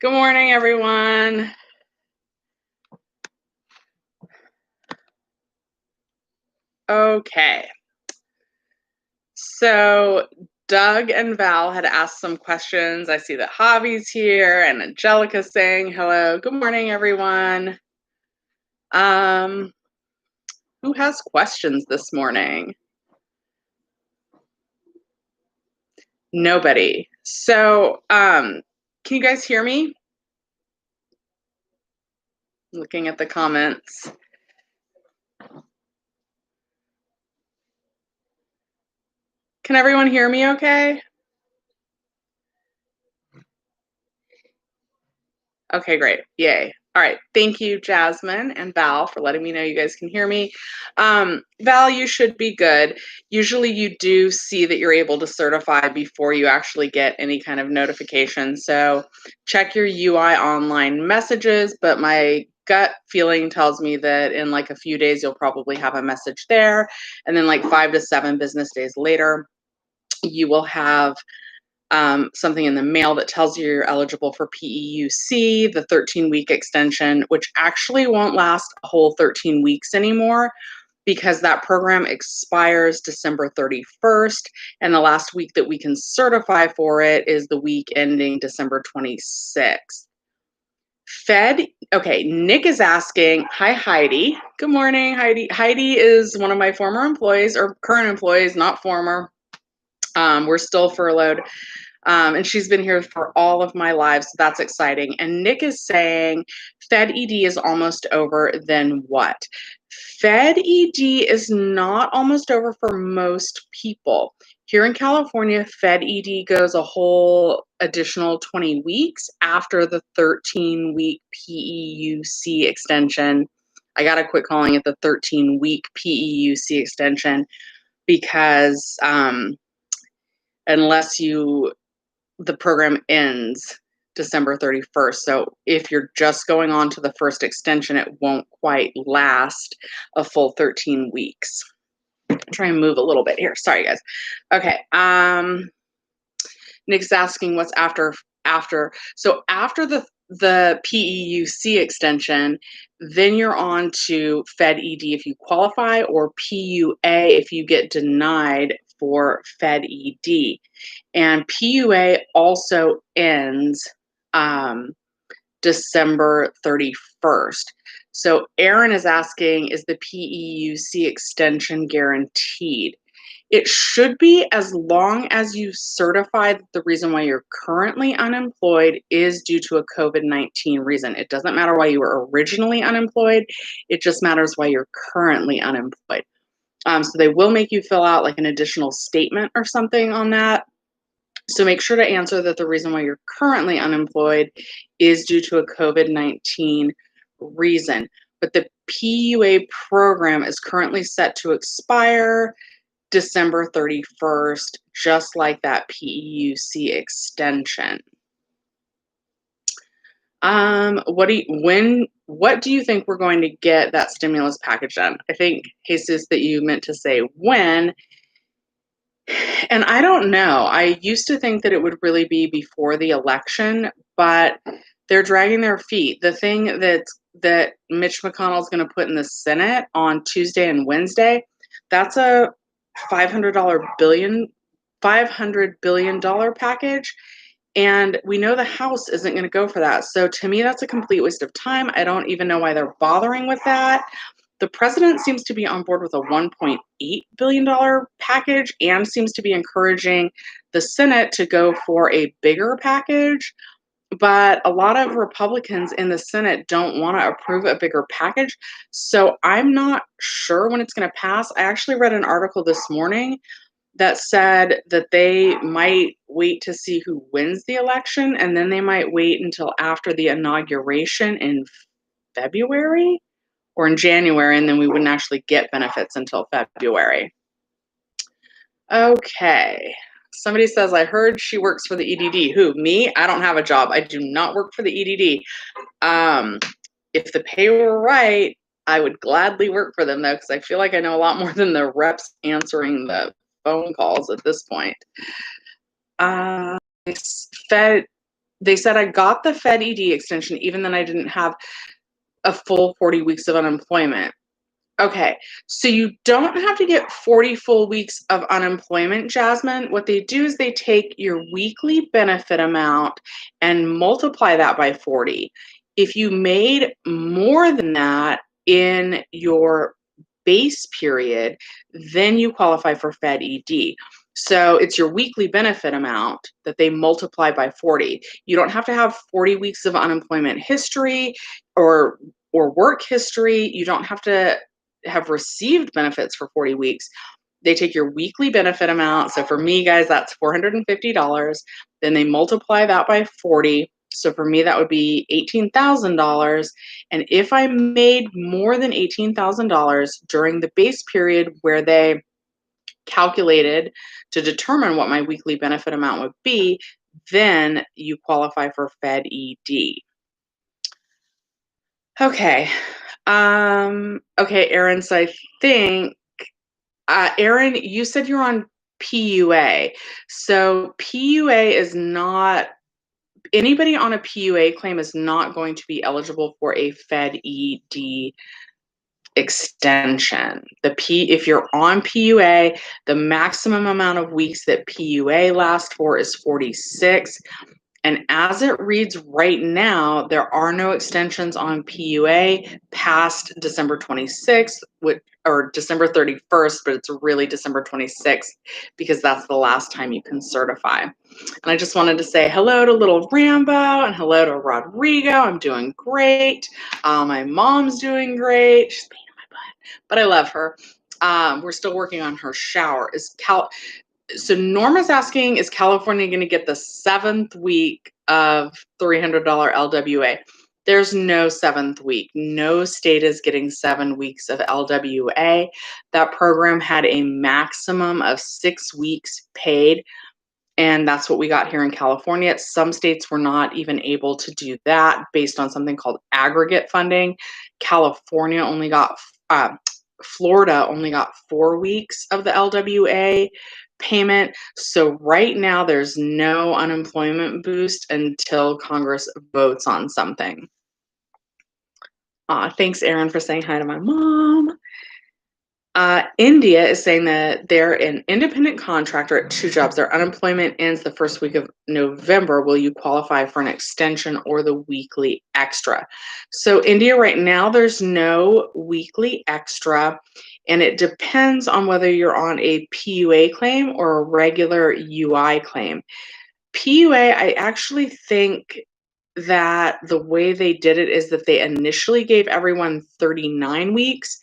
Good morning, everyone. Okay. So Doug and Val had asked some questions. I see that Javi's here and Angelica's saying hello. Good morning, everyone. Who has questions this morning? Nobody. So, can you guys hear me? Looking at the comments. Can everyone hear me okay? Okay, great. Yay. All right. Thank you, Jasmine and Val, for letting me know you guys can hear me. Val, you should be good. Usually you do see that you're able to certify before you actually get any kind of notification. So check your UI online messages, but my gut feeling tells me that in like a few days, you'll probably have a message there. And then like 5 to 7 business days later, you will have something in the mail that tells you you're eligible for PEUC, the 13-week extension, which actually won't last a whole 13 weeks anymore because that program expires December 31st, and the last week that we can certify for it is the week ending December 26th. Okay, Nick is asking, hi Heidi. Good morning, Heidi. Heidi is one of my former employees, or current employees, not former. We're still furloughed. And she's been here for all of my life, so that's exciting. And Nick is saying Fed ED is almost over, then what? Fed ED is not almost over for most people. Here in California, Fed ED goes a whole additional 20 weeks after the 13-week PEUC extension. I got to quit calling it the 13-week PEUC extension because unless the program ends December 31st. So if you're just going on to the first extension, it won't quite last a full 13 weeks. Try and move a little bit here. Sorry, guys. Okay. Nick's asking what's after. So after the PEUC extension, then you're on to Fed ED if you qualify, or PUA if you get denied for Fed ED. And PUA also ends December 31st. So Aaron is asking, is the PEUC extension guaranteed? It should be, as long as you certify that the reason why you're currently unemployed is due to a COVID-19 reason. It doesn't matter why you were originally unemployed. It just matters why you're currently unemployed. So they will make you fill out like an additional statement or something on that. So make sure to answer that the reason why you're currently unemployed is due to a COVID-19 reason. But the PUA program is currently set to expire December 31st, just like that PEUC extension. What do you think we're going to get that stimulus package done? I think, Jesus, that you meant to say when. And I don't know. I used to think that it would really be before the election, but they're dragging their feet. The thing that Mitch McConnell's going to put in the Senate on Tuesday and Wednesday, that's a $500 billion package. And we know the House isn't going to go for that. So to me, that's a complete waste of time. I don't even know why they're bothering with that. The president seems to be on board with a $1.8 billion package and seems to be encouraging the Senate to go for a bigger package. But a lot of Republicans in the Senate don't want to approve a bigger package. So I'm not sure when it's going to pass. I actually read an article this morning that said that they might wait to see who wins the election, and then they might wait until after the inauguration in February or in January, and then we wouldn't actually get benefits until February. Okay. Somebody says, I heard she works for the EDD. Who? Me? I don't have a job. I do not work for the EDD. If the pay were right, I would gladly work for them, though, because I feel like I know a lot more than the reps answering the phone calls at this point. they said I got the Fed ED extension even then I didn't have a full 40 weeks of unemployment. Okay, so you don't have to get 40 full weeks of unemployment, Jasmine. What they do is they take your weekly benefit amount and multiply that by 40. If you made more than that in your base period, then you qualify for Fed ED. So it's your weekly benefit amount that they multiply by 40. You don't have to have 40 weeks of unemployment history or work history. You don't have to have received benefits for 40 weeks. They take your weekly benefit amount. So for me, guys, that's $450. Then they multiply that by 40. So for me, that would be $18,000. And if I made more than $18,000 during the base period where they calculated to determine what my weekly benefit amount would be, then you qualify for Fed ED. Okay. Okay, Erin, so I think, Erin, you said you're on PUA. So PUA is not, anybody on a PUA claim is not going to be eligible for a Fed ED extension. If you're on PUA, the maximum amount of weeks that PUA lasts for is 46. And as it reads right now, there are no extensions on PUA past December 26th, or December 31st, but it's really December 26th because that's the last time you can certify. And I just wanted to say hello to little Rambo and hello to Rodrigo. I'm doing great. My mom's doing great. She's pain in my butt, but I love her. We're still working on her shower. So Norma's asking, is California going to get the 7th week of $300 LWA? There's no 7th week. No state is getting 7 weeks of LWA. That program had a maximum of 6 weeks paid, and that's what we got here in California. Some states were not even able to do that based on something called aggregate funding. California only got, Florida only got 4 weeks of the LWA payment. So right now there's no unemployment boost until Congress votes on something. Thanks, Erin, for saying hi to my mom. India is saying that they're an independent contractor at 2 jobs. Their unemployment ends the first week of November. Will you qualify for an extension or the weekly extra? So India, right now, there's no weekly extra, and it depends on whether you're on a PUA claim or a regular UI claim. PUA, I actually think that the way they did it is that they initially gave everyone 39 weeks,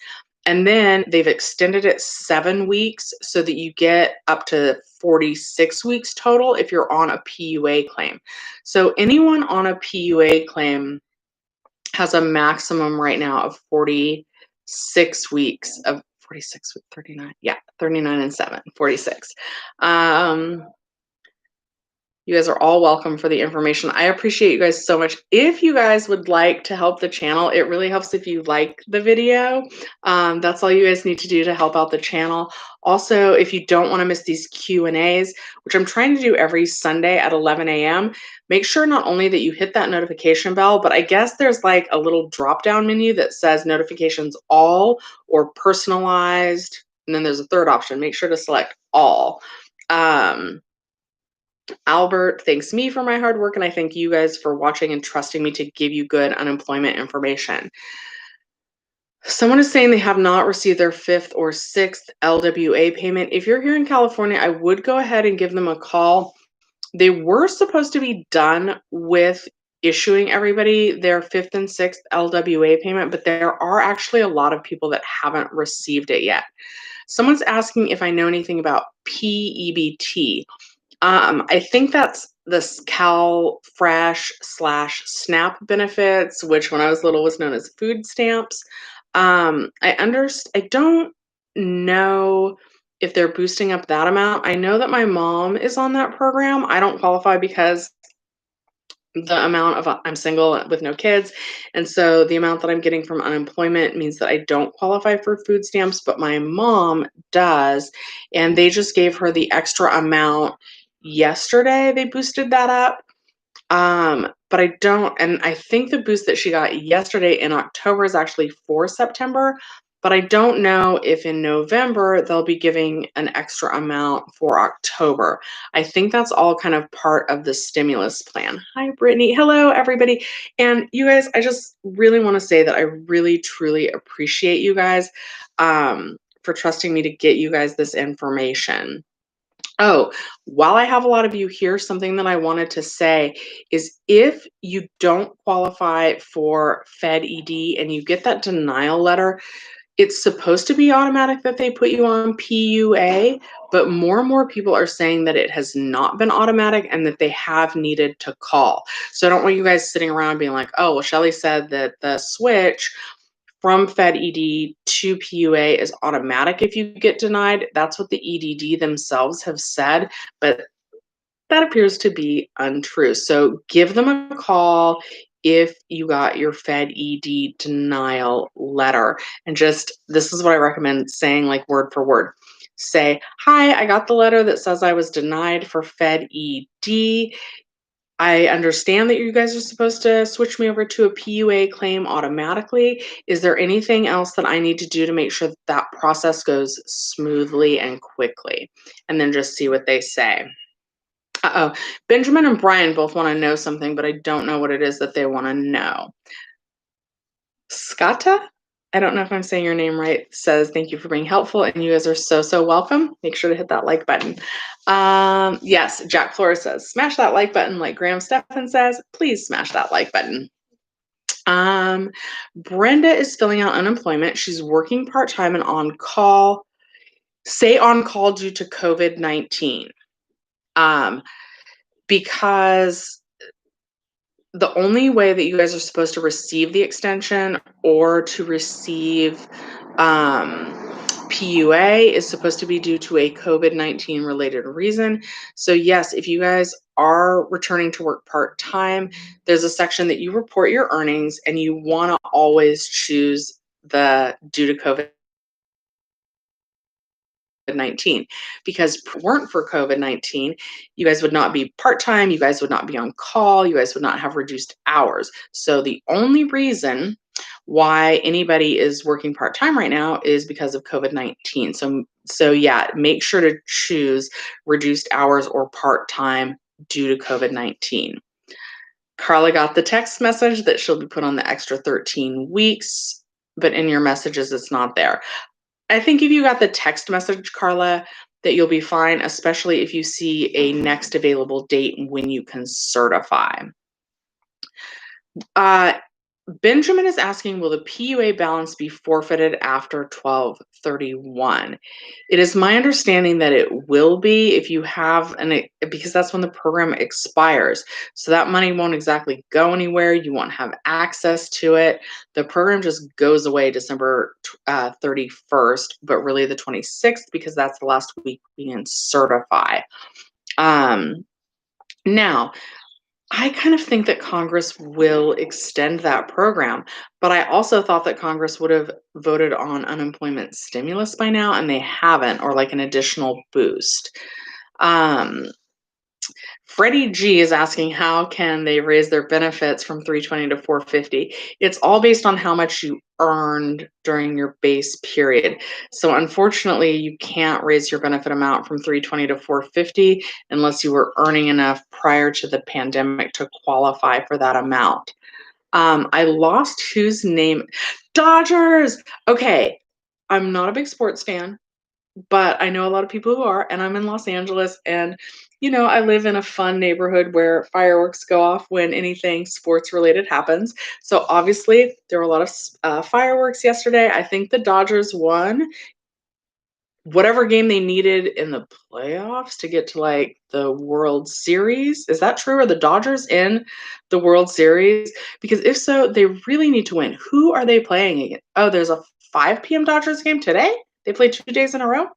and then they've extended it 7 weeks so that you get up to 46 weeks total if you're on a PUA claim. So anyone on a PUA claim has a maximum right now of 46 weeks of 46 with 39. Yeah, 39 and 7, 46. You guys are all welcome for the information. I appreciate you guys so much. If you guys would like to help the channel, it really helps if you like the video. That's all you guys need to do to help out the channel. Also, if you don't want to miss these Q&As, which I'm trying to do every Sunday at 11 a.m., make sure not only that you hit that notification bell, but I guess there's like a little drop-down menu that says notifications all or personalized. And then there's a third option. Make sure to select all. Albert thanks me for my hard work, and I thank you guys for watching and trusting me to give you good unemployment information. Someone is saying they have not received their 5th or 6th LWA payment. If you're here in California, I would go ahead and give them a call. They were supposed to be done with issuing everybody their 5th and 6th LWA payment, but there are actually a lot of people that haven't received it yet. Someone's asking if I know anything about PEBT. I think that's this CalFresh/SNAP benefits, which when I was little was known as food stamps. I don't know if they're boosting up that amount. I know that my mom is on that program. I don't qualify because the amount of I'm single with no kids, and so the amount that I'm getting from unemployment means that I don't qualify for food stamps, but my mom does, and they just gave her the extra amount yesterday. They boosted that up. But I don't, and I think the boost that she got yesterday in October is actually for September, but I don't know if in November they'll be giving an extra amount for October. I think that's all kind of part of the stimulus plan. Hi, Brittany. Hello, everybody. And you guys, I just really want to say that I really, truly appreciate you guys for trusting me to get you guys this information. Oh, while I have a lot of you here, something that I wanted to say is if you don't qualify for Fed ED and you get that denial letter, it's supposed to be automatic that they put you on PUA, but more and more people are saying that it has not been automatic and that they have needed to call. So I don't want you guys sitting around being like, oh, well, Shelly said that the switch from Fed ED to PUA is automatic if you get denied. That's what the EDD themselves have said, but that appears to be untrue. So give them a call if you got your Fed ED denial letter. And just, this is what I recommend saying, like word for word. Say, hi, I got the letter that says I was denied for Fed ED. I understand that you guys are supposed to switch me over to a PUA claim automatically. Is there anything else that I need to do to make sure that that process goes smoothly and quickly? And then just see what they say. Uh-oh. Benjamin and Brian both want to know something, but I don't know what it is that they want to know. Skata, I don't know if I'm saying your name right, says thank you for being helpful, and you guys are so welcome. Make sure to hit that like button. Yes, Jack Flores says smash that like button, like Graham Stephan says. Please smash that like button. Brenda is filling out unemployment. She's working part-time and on call. Say on call due to COVID-19. Because the only way that you guys are supposed to receive the extension or to receive PUA is supposed to be due to a COVID-19 related reason. So yes, if you guys are returning to work part-time, there's a section that you report your earnings and you want to always choose the due to COVID-19, because if it weren't for COVID-19, you guys would not be part-time, you guys would not be on call, you guys would not have reduced hours. So the only reason why anybody is working part-time right now is because of COVID-19. So yeah, make sure to choose reduced hours or part-time due to COVID-19. Carla got the text message that she'll be put on the extra 13 weeks, but in your messages, it's not there. I think if you got the text message, Carla, that you'll be fine, especially if you see a next available date when you can certify. Benjamin is asking, will the PUA balance be forfeited after 12/31? It is my understanding that it will be if you have, because that's when the program expires. So that money won't exactly go anywhere. You won't have access to it. The program just goes away December 31st, but really the 26th, because that's the last week we can certify. Now, I kind of think that Congress will extend that program, but I also thought that Congress would have voted on unemployment stimulus by now, and they haven't, or like an additional boost. Freddie G is asking, how can they raise their benefits from 320 to 450? It's all based on how much you earned during your base period. So unfortunately, you can't raise your benefit amount from 320 to 450 unless you were earning enough prior to the pandemic to qualify for that amount. I lost whose name? Dodgers! Okay, I'm not a big sports fan, but I know a lot of people who are, and I'm in Los Angeles, and I live in a fun neighborhood where fireworks go off when anything sports related happens. So obviously there were a lot of fireworks yesterday. I think the Dodgers won whatever game they needed in the playoffs to get to like the World Series. Is that true? Are the Dodgers in the World Series? Because if so, they really need to win. Who are they playing against? Oh, there's a 5 p.m. Dodgers game today? They played 2 days in a row?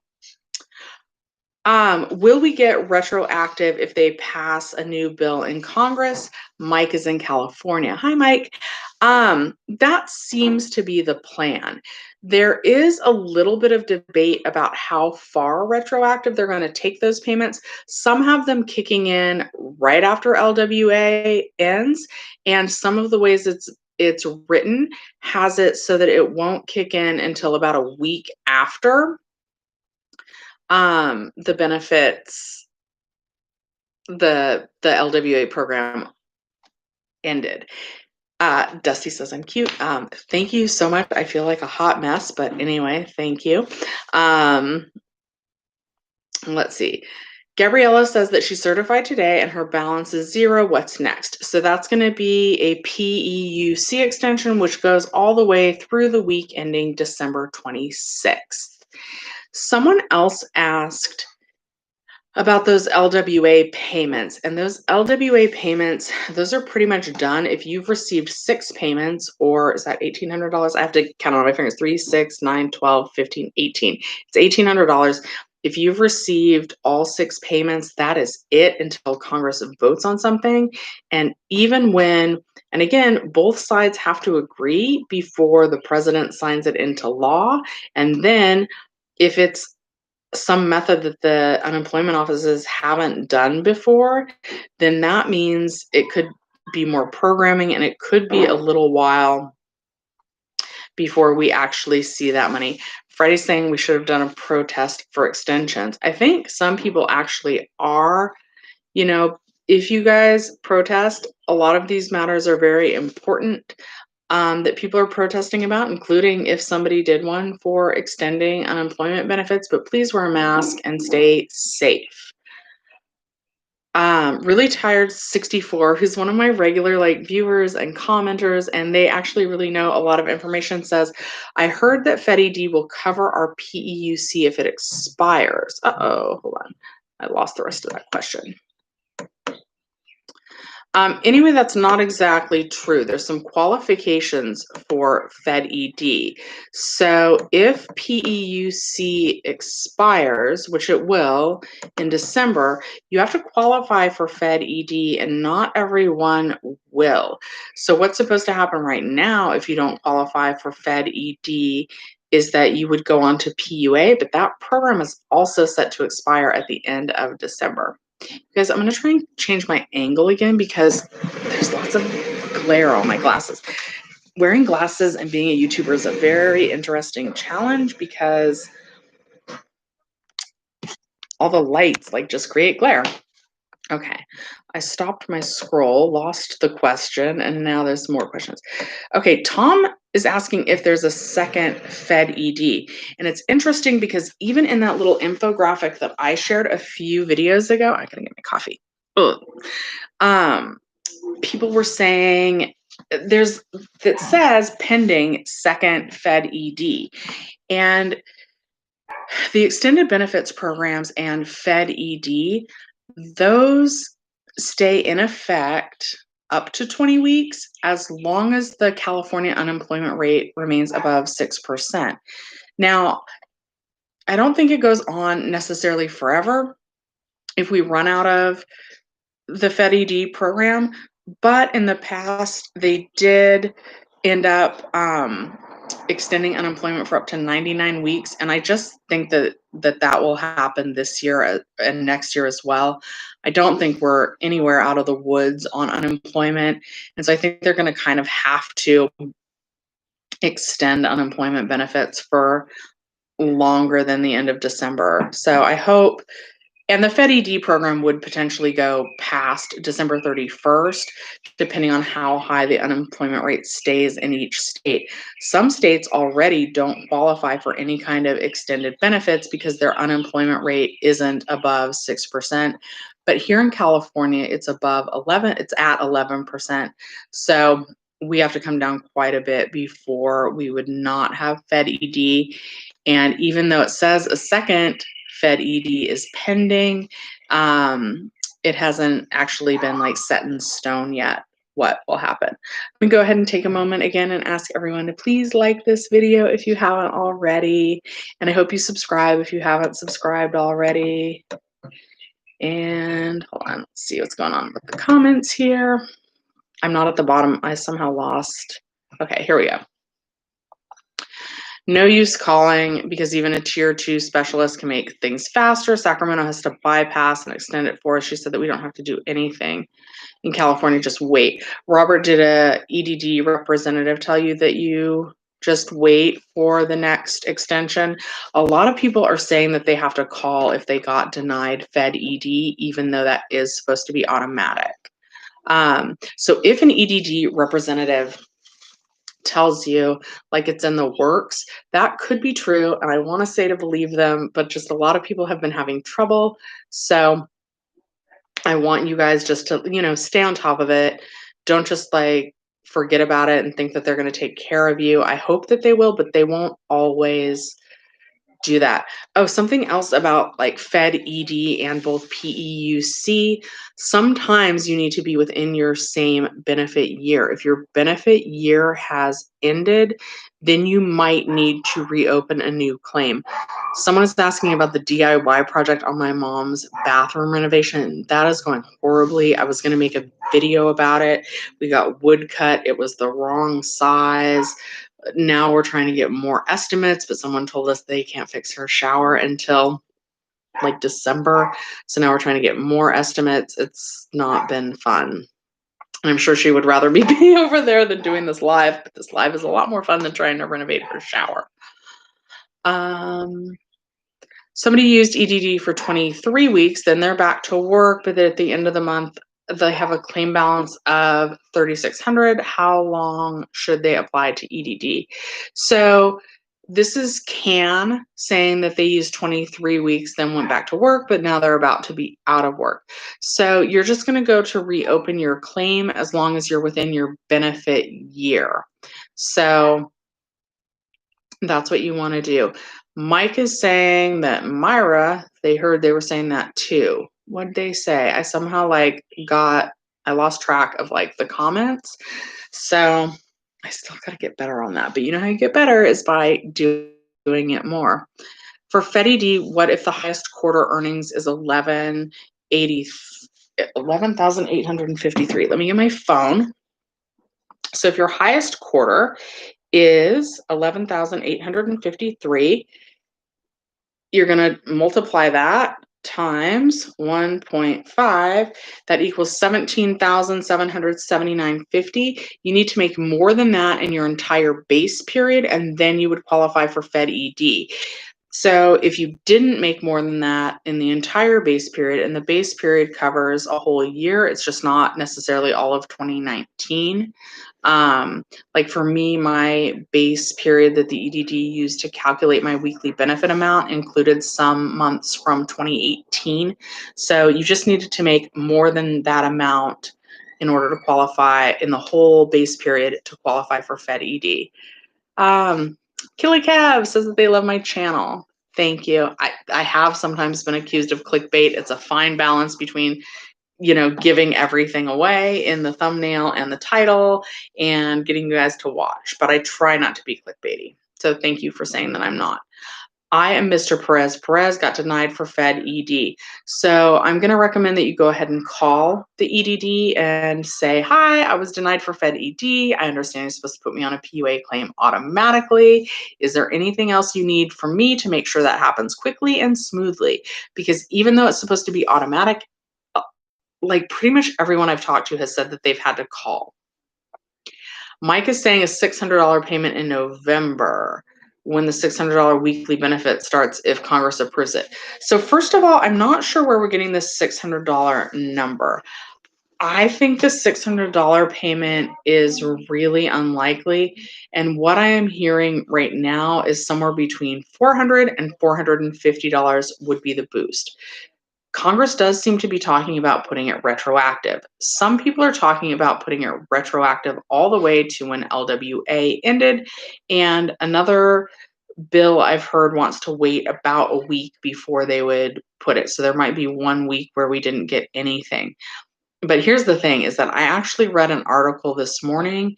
Will we get retroactive if they pass a new bill in Congress? Mike is in California. Hi, Mike. That seems to be the plan. There is a little bit of debate about how far retroactive they're going to take those payments. Some have them kicking in right after LWA ends, and some of the ways it's written has it so that it won't kick in until about a week after the benefits, the LWA program ended. Dusty says I'm cute. Thank you so much. I feel like a hot mess, but anyway, thank you. Let's see. Gabriella says that she's certified today and her balance is 0. What's next? So that's going to be a PEUC extension, which goes all the way through the week ending December 26th. Someone else asked about those LWA payments. And those LWA payments, those are pretty much done. If you've received 6 payments, or is that $1,800? I have to count on my fingers. 3, 6, 9, 12, 15, 18. It's $1,800. If you've received all 6 payments, that is it until Congress votes on something. And even when, and again, both sides have to agree before the president signs it into law. And then if it's some method that the unemployment offices haven't done before, then that means it could be more programming and it could be a little while before we actually see that money. Freddie's saying we should have done a protest for extensions. I think some people actually are. You know, if you guys protest, a lot of these matters are very important that people are protesting about, including if somebody did one for extending unemployment benefits, but please wear a mask and stay safe. Really Tired 64, who's one of my regular viewers and commenters, and they actually really know a lot of information, says, I heard that FedED will cover our PEUC if it expires. Hold on. I lost the rest of that question. Anyway, that's not exactly true. There's some qualifications for FedED. So if PEUC expires, which it will in December, you have to qualify for FedED, and not everyone will. So what's supposed to happen right now if you don't qualify for FedED is that you would go on to PUA, but that program is also set to expire at the end of December. Guys, I'm going to try and change my angle again because there's lots of glare on my glasses. Wearing glasses and being a YouTuber is a very interesting challenge because all the lights just create glare. Okay, I stopped my scroll, lost the question, and now there's more questions. Okay, Tom is asking if there's a second FedED. And it's interesting because even in that little infographic that I shared a few videos ago, I gotta get my coffee. People were saying that says pending second FedED. And the extended benefits programs and FedED, those stay in effect up to 20 weeks as long as the California unemployment rate remains above 6%. Now, I don't think it goes on necessarily forever if we run out of the FedED program, but in the past, they did end up extending unemployment for up to 99 weeks. And I just think that will happen this year and next year as well. I don't think we're anywhere out of the woods on unemployment. And so I think they're going to kind of have to extend unemployment benefits for longer than the end of December. So I hope, and the FedED program would potentially go past December 31st, depending on how high the unemployment rate stays in each state. Some states already don't qualify for any kind of extended benefits because their unemployment rate isn't above 6%. But here in California, it's above 11, it's at 11%. So we have to come down quite a bit before we would not have FedED. And even though it says a second FedED is pending, it hasn't actually been set in stone yet what will happen. Let me go ahead and take a moment again and ask everyone to please like this video if you haven't already. And I hope you subscribe if you haven't subscribed already. And hold on, let's see what's going on with the comments here. I'm not at the bottom. I somehow lost. Okay, here we go. No use calling because even a tier 2 specialist can make things faster. Sacramento has to bypass and extend it for us. She said that we don't have to do anything in California, just wait. Robert, did a EDD representative tell you that you just wait for the next extension? A lot of people are saying that they have to call if they got denied Fed ED, even though that is supposed to be automatic. So if an EDD representative tells you like it's in the works, that could be true. And I want to say to believe them, but just a lot of people have been having trouble. So I want you guys just to, stay on top of it. Don't just like forget about it and think that they're going to take care of you. I hope that they will, but they won't always do that. Oh, something else about like Fed ED and both PEUC. Sometimes you need to be within your same benefit year. If your benefit year has ended, then you might need to reopen a new claim. Someone is asking about the DIY project on my mom's bathroom renovation. That is going horribly. I was going to make a video about it. We got wood cut. It was the wrong size. Now we're trying to get more estimates, but someone told us they can't fix her shower until like December. So now we're trying to get more estimates. It's not been fun. And I'm sure she would rather me be over there than doing this live, but this live is a lot more fun than trying to renovate her shower. Somebody used EDD for 23 weeks, then they're back to work, but then at the end of the month, they have a claim balance of 3,600. How long should they apply to EDD? So this is CAN saying that they used 23 weeks, then went back to work, but now they're about to be out of work. So you're just going to go to reopen your claim as long as you're within your benefit year. So that's what you want to do. Mike is saying that Myra, they heard they were saying that too. What did they say? I somehow I lost track of like the comments. So I still got to get better on that. But you know how you get better is by doing it more. For FedED, what if the highest quarter earnings is 11,853? Let me get my phone. So if your highest quarter is 11,853, you're going to multiply that times 1.5. That equals 17,779.50. You need to make more than that in your entire base period, and then you would qualify for Fed ED. So if you didn't make more than that in the entire base period, and the base period covers a whole year, it's just not necessarily all of 2019. Like for me, my base period that the EDD used to calculate my weekly benefit amount included some months from 2018. So you just needed to make more than that amount in order to qualify in the whole base period to qualify for Fed ED. Killy Cab says that they love my channel. Thank you. I have sometimes been accused of clickbait. It's a fine balance between giving everything away in the thumbnail and the title and getting you guys to watch, but I try not to be clickbaity. So thank you for saying that I'm not. I am Mr. Perez. Perez got denied for Fed ED. So I'm going to recommend that you go ahead and call the EDD and say, hi, I was denied for Fed ED. I understand you're supposed to put me on a PUA claim automatically. Is there anything else you need from me to make sure that happens quickly and smoothly? Because even though it's supposed to be automatic, like pretty much everyone I've talked to has said that they've had to call. Mike is saying a $600 payment in November when the $600 weekly benefit starts if Congress approves it. So first of all, I'm not sure where we're getting this $600 number. I think the $600 payment is really unlikely. And what I am hearing right now is somewhere between $400 and $450 would be the boost. Congress does seem to be talking about putting it retroactive. Some people are talking about putting it retroactive all the way to when LWA ended. And another bill I've heard wants to wait about a week before they would put it. So there might be 1 week where we didn't get anything. But here's the thing is that I actually read an article this morning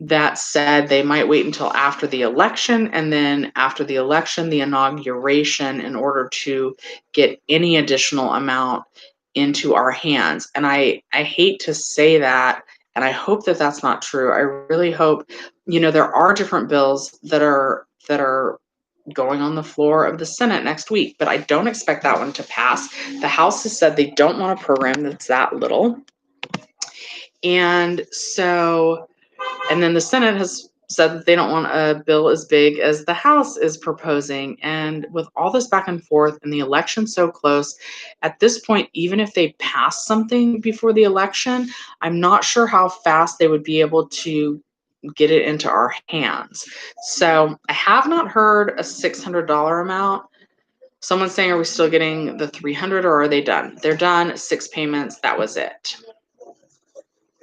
that said they might wait until after the election, and then after the election, the inauguration, in order to get any additional amount into our hands. And I hate to say that, and I hope that that's not true. I really hope, there are different bills that are that are going on the floor of the Senate next week, but I don't expect that one to pass. The House has said they don't want a program that's that little. And so, and then the Senate has said that they don't want a bill as big as the House is proposing. And with all this back and forth and the election so close, at this point, even if they pass something before the election, I'm not sure how fast they would be able to get it into our hands. So I have not heard a $600 amount. Someone's saying, are we still getting the $300 or are they done? They're done. 6 payments. That was it.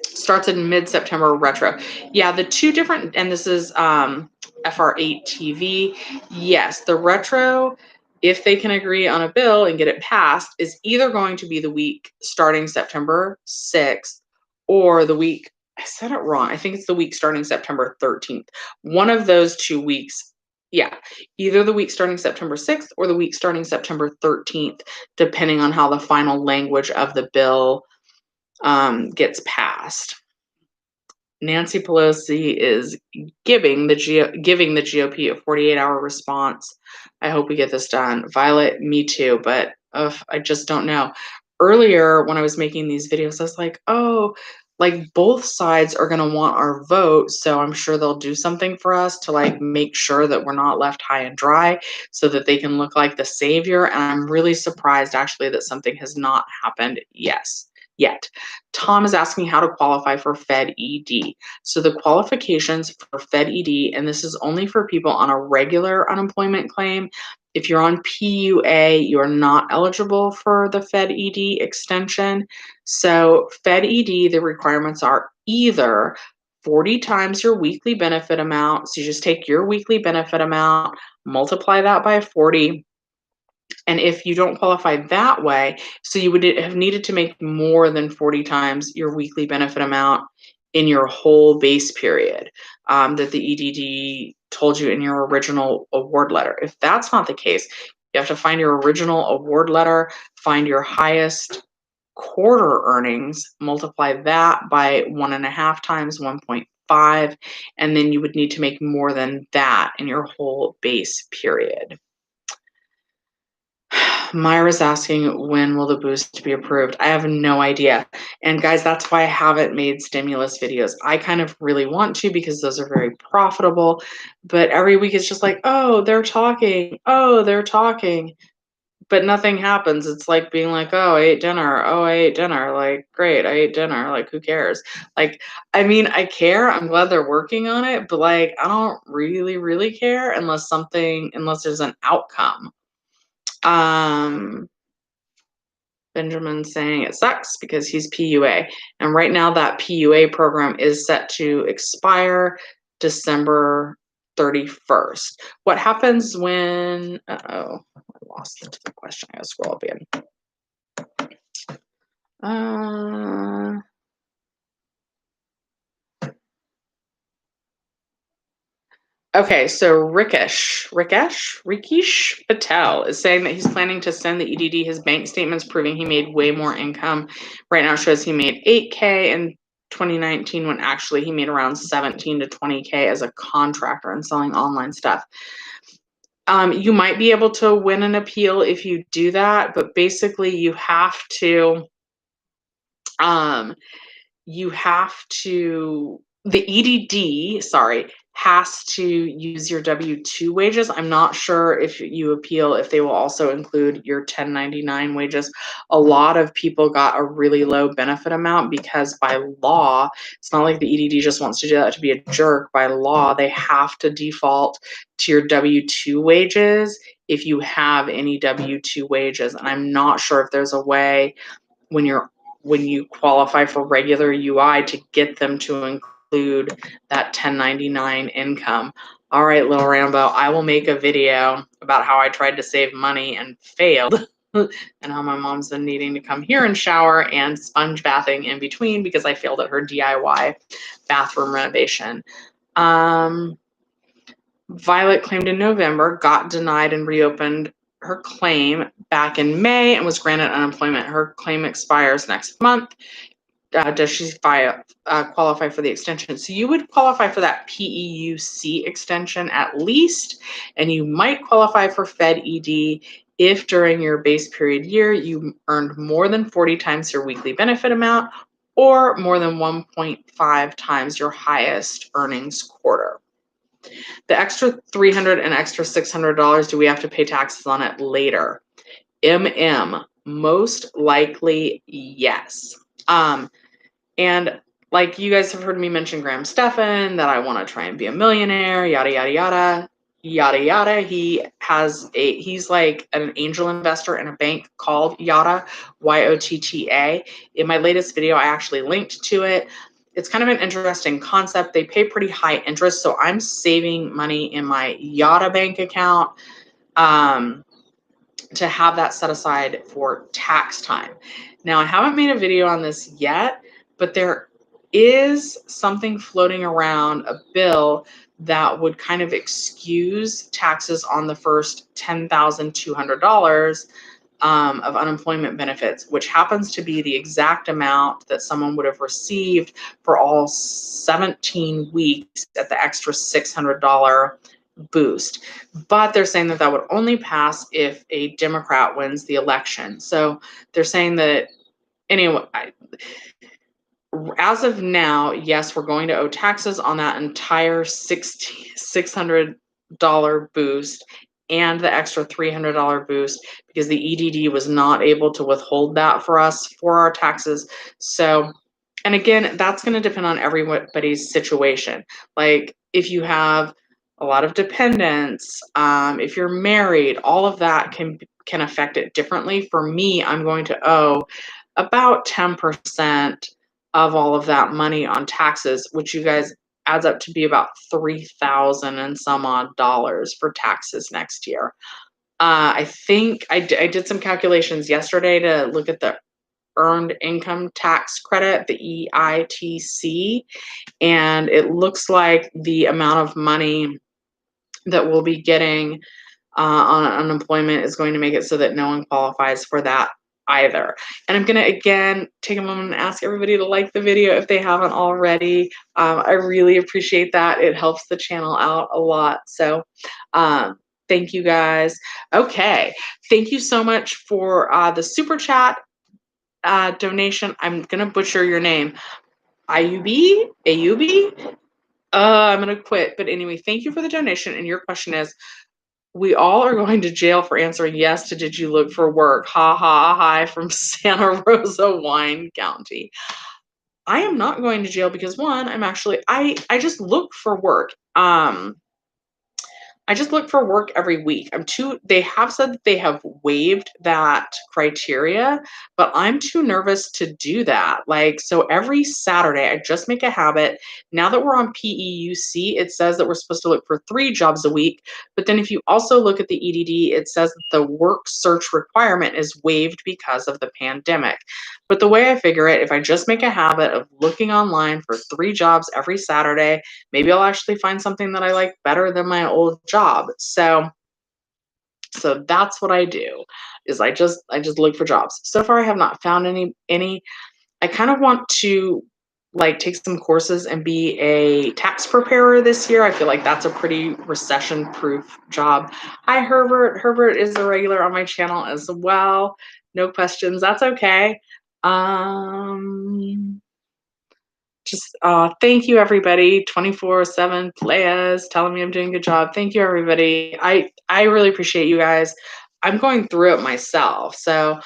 Starts in mid-September retro. Yeah, the two different, and this is FR8 TV. Yes, the retro, if they can agree on a bill and get it passed, is either going to be the week starting September 6th or the week, I said it wrong. I think it's the week starting September 13th. One of those 2 weeks. Yeah, either the week starting September 6th or the week starting September 13th, depending on how the final language of the bill gets passed. Nancy Pelosi is giving the GOP a 48-hour response. I hope we get this done. Violet, me too, but I just don't know. Earlier, when I was making these videos, I was like, oh, like both sides are going to want our vote, so I'm sure they'll do something for us to like make sure that we're not left high and dry so that they can look like the savior. And I'm really surprised actually that something has not happened yet. Tom is asking how to qualify for Fed ED. So the qualifications for Fed ED, and this is only for people on a regular unemployment claim. If you're on PUA, you're not eligible for the Fed ED extension. So Fed ED, the requirements are either 40 times your weekly benefit amount. So you just take your weekly benefit amount, multiply that by 40. And if you don't qualify that way, so you would have needed to make more than 40 times your weekly benefit amount in your whole base period that the EDD told you in your original award letter. If that's not the case, you have to find your original award letter, find your highest quarter earnings, multiply that by 1.5 times 1.5, and then you would need to make more than that in your whole base period. Myra's asking, when will the boost be approved? I have no idea. And guys, that's why I haven't made stimulus videos. I kind of really want to because those are very profitable. But every week it's just like, oh, they're talking. Oh, they're talking. But nothing happens. It's like being like, oh, I ate dinner. Oh, I ate dinner. Like, great, I ate dinner. Like, who cares? Like, I mean, I care. I'm glad they're working on it. But like, I don't really, really care unless there's an outcome. Benjamin saying it sucks because he's PUA. And right now that PUA program is set to expire December 31st. What happens when, I lost it to the question. I gotta scroll up again. Okay, so Rikesh Patel is saying that he's planning to send the EDD his bank statements proving he made way more income. Right now it shows he made $8K in 2019 when actually he made around 17 to 20K as a contractor and selling online stuff. You might be able to win an appeal if you do that, but basically you have to the EDD, has to use your W-2 wages. I'm not sure if you appeal, if they will also include your 1099 wages. A lot of people got a really low benefit amount because by law, it's not like the EDD just wants to do that to be a jerk. By law, they have to default to your W-2 wages if you have any W-2 wages. And I'm not sure if there's a way when you qualify for regular UI to get them to include that 1099 income. All right, little Rambo, I will make a video about how I tried to save money and failed and how my mom's been needing to come here and shower and sponge bathing in between because I failed at her DIY bathroom renovation. Violet claimed in November, got denied and reopened her claim back in May and was granted unemployment. Her claim expires next month. does she qualify for the extension? So you would qualify for that PEUC extension at least, and you might qualify for Fed ED if during your base period year you earned more than 40 times your weekly benefit amount or more than 1.5 times your highest earnings quarter. The extra $300 and extra $600, do we have to pay taxes on it later? Most likely yes. And like you guys have heard me mention Graham Stephan, that I want to try and be a millionaire, yada, yada, yada, yada, yada. He's like an angel investor in a bank called Yotta, YOTTA. In my latest video, I actually linked to it. It's kind of an interesting concept. They pay pretty high interest. So I'm saving money in my Yotta bank account to have that set aside for tax time. Now, I haven't made a video on this yet, but there is something floating around, a bill that would kind of excuse taxes on the first $10,200 of unemployment benefits, which happens to be the exact amount that someone would have received for all 17 weeks at the extra $600 boost. But they're saying that would only pass if a Democrat wins the election. So they're saying that, anyway, as of now, yes, we're going to owe taxes on that entire $600 boost and the extra $300 boost because the EDD was not able to withhold that for us for our taxes. So, and again, that's going to depend on everybody's situation. Like if you have a lot of dependents, if you're married, all of that can affect it differently. For me, I'm going to owe about 10% of all of that money on taxes, which you guys adds up to be about $3,000 and some odd dollars for taxes next year. I think I did some calculations yesterday to look at the earned income tax credit, the EITC, and it looks like the amount of money that we'll be getting on unemployment is going to make it so that no one qualifies for that either. And I'm going to, again, take a moment and ask everybody to like the video if they haven't already. I really appreciate that. It helps the channel out a lot. So thank you guys. Okay. Thank you so much for the super chat donation. I'm going to butcher your name. Ayubi? I'm going to quit. But anyway, thank you for the donation. And your question is, we all are going to jail for answering yes to did you look for work? Ha ha, hi from Santa Rosa, Wine County. I am not going to jail because one, I just look for work. I just look for work every week. They have said that they have waived that criteria, but I'm too nervous to do that. Like, so every Saturday, I just make a habit. Now that we're on PEUC, it says that we're supposed to look for 3 jobs a week. But then if you also look at the EDD, it says that the work search requirement is waived because of the pandemic. But the way I figure it, if I just make a habit of looking online for 3 jobs every Saturday, maybe I'll actually find something that I like better than my old job. So that's what I do, is I just look for jobs. So far I have not found any. I kind of want to like take some courses and be a tax preparer this year. I feel like that's a pretty recession proof job. Hi Herbert. Herbert is a regular on my channel as well. No questions. That's okay. Just thank you everybody. 24/7 players telling me I'm doing a good job. Thank you everybody. I really appreciate you guys. I'm going through it myself. So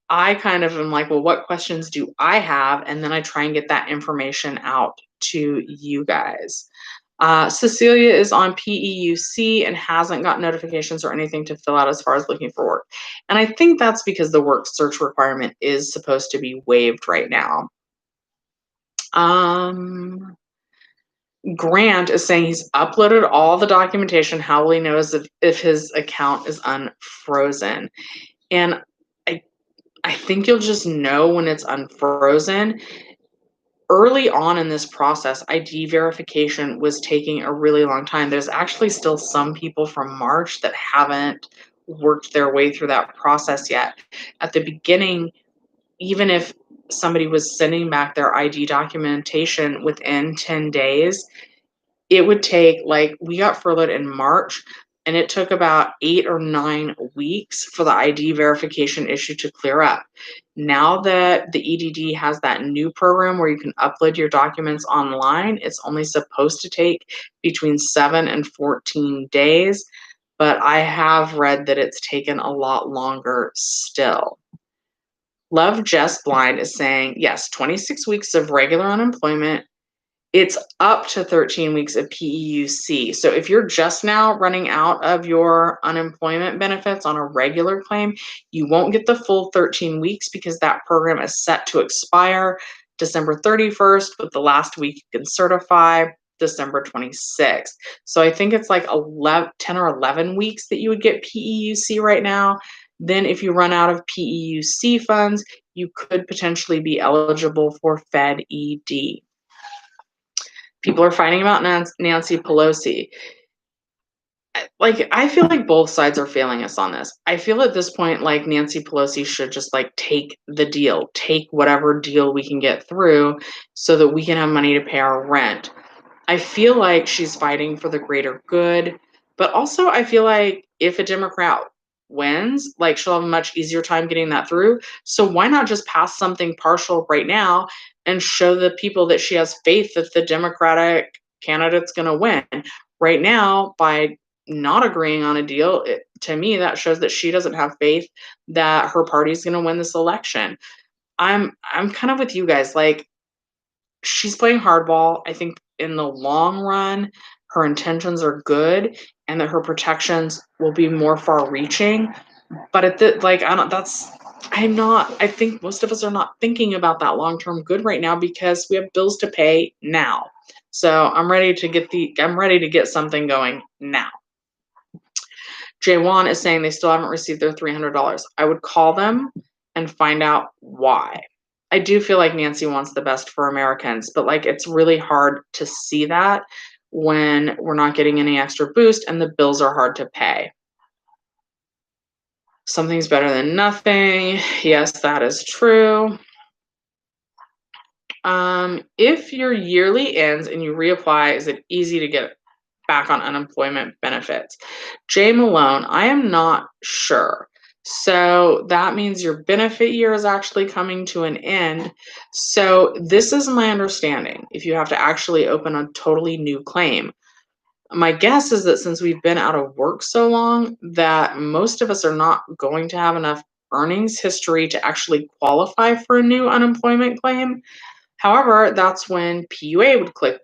I kind of am like, well, what questions do I have? And then I try and get that information out to you guys. Cecilia is on PEUC and hasn't got notifications or anything to fill out as far as looking for work. And I think that's because the work search requirement is supposed to be waived right now. Grant is saying he's uploaded all the documentation. How will he know if his account is unfrozen? And I think you'll just know when it's unfrozen. Early on in this process, ID verification was taking a really long time. There's actually still some people from March that haven't worked their way through that process yet. At the beginning, even if somebody was sending back their ID documentation within 10 days, it would take, like, we got furloughed in March, and it took about 8 or 9 weeks for the ID verification issue to clear up. Now that the EDD has that new program where you can upload your documents online, it's only supposed to take between 7 and 14 days, but I have read that it's taken a lot longer still. Love Just Blind is saying, yes, 26 weeks of regular unemployment. It's up to 13 weeks of PEUC. So if you're just now running out of your unemployment benefits on a regular claim, you won't get the full 13 weeks because that program is set to expire December 31st, with the last week you can certify December 26th. So I think it's like 10 or 11 weeks that you would get PEUC right now. Then if you run out of PEUC funds, you could potentially be eligible for Fed ED. People are fighting about Nancy Pelosi. Like, I feel like both sides are failing us on this. I feel at this point like Nancy Pelosi should just like take the deal, take whatever deal we can get through so that we can have money to pay our rent. I feel like she's fighting for the greater good, but also I feel like if a Democrat wins, like, she'll have a much easier time getting that through. So why not just pass something partial right now and show the people that she has faith that the Democratic candidate's going to win? Right now, by not agreeing on a deal, to me, that shows that she doesn't have faith that her party's going to win this election. I'm kind of with you guys. Like, she's playing hardball. I think in the long run, her intentions are good and that her protections will be more far reaching. But I think most of us are not thinking about that long term good right now because we have bills to pay now. So I'm ready to get something going now. Jay Wan is saying they still haven't received their $300. I would call them and find out why. I do feel like Nancy wants the best for Americans, but like, it's really hard to see that when we're not getting any extra boost and the bills are hard to pay. Something's better than nothing. Yes, that is true. If your yearly ends and you reapply, is it easy to get back on unemployment benefits? Jay Malone, I am not sure. So that means your benefit year is actually coming to an end. So this is my understanding. If you have to actually open a totally new claim, my guess is that since we've been out of work so long, that most of us are not going to have enough earnings history to actually qualify for a new unemployment claim. However, that's when PUA would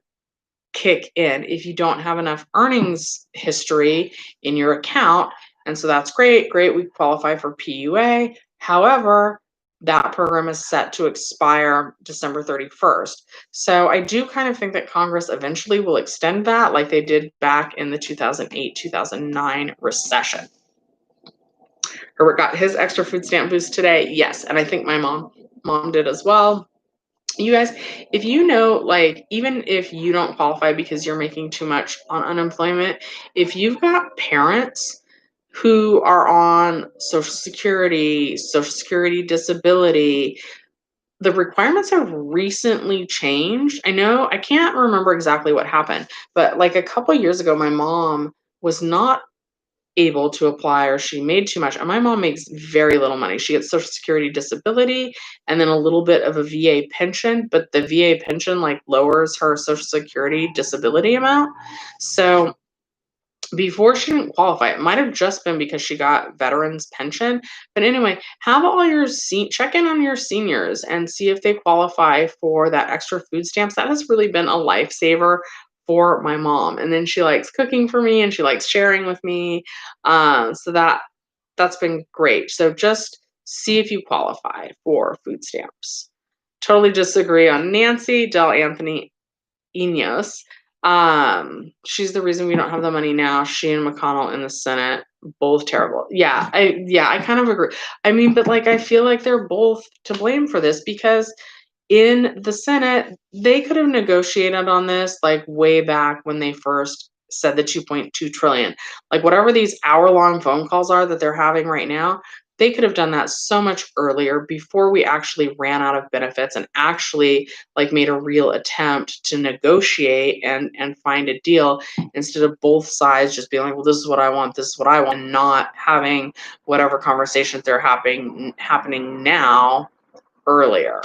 kick in if you don't have enough earnings history in your account. And so that's great. We qualify for PUA. However, that program is set to expire December 31st. So I do kind of think that Congress eventually will extend that like they did back in the 2008-2009 recession. Herbert got his extra food stamp boost today. Yes. And I think my mom did as well. You guys, if you know, like, even if you don't qualify because you're making too much on unemployment, if you've got parents who are on Social Security disability, the requirements have recently changed. I know, I can't remember exactly what happened, but like a couple years ago, my mom was not able to apply, or she made too much. And my mom makes very little money. She gets Social Security disability and then a little bit of a VA pension, but the VA pension like lowers her Social Security disability amount. So before she didn't qualify, it might have just been because she got veterans pension. But anyway, have all your check in on your seniors and see if they qualify for that extra food stamps. That has really been a lifesaver for my mom. And then she likes cooking for me and she likes sharing with me. So that's been great. So just see if you qualify for food stamps. Totally disagree on Nancy Del Anthony Enos. She's the reason we don't have the money now. She and McConnell in the Senate, both terrible. Yeah, I kind of agree. I mean, but like, I feel like they're both to blame for this because in the Senate, they could have negotiated on this like way back when they first said the 2.2 trillion. Like, whatever these hour-long phone calls are that they're having right now, They could have done that so much earlier before we actually ran out of benefits and actually like made a real attempt to negotiate and find a deal, instead of both sides just being like, well, this is what I want, this is what I want, and not having whatever conversations they're happening now earlier.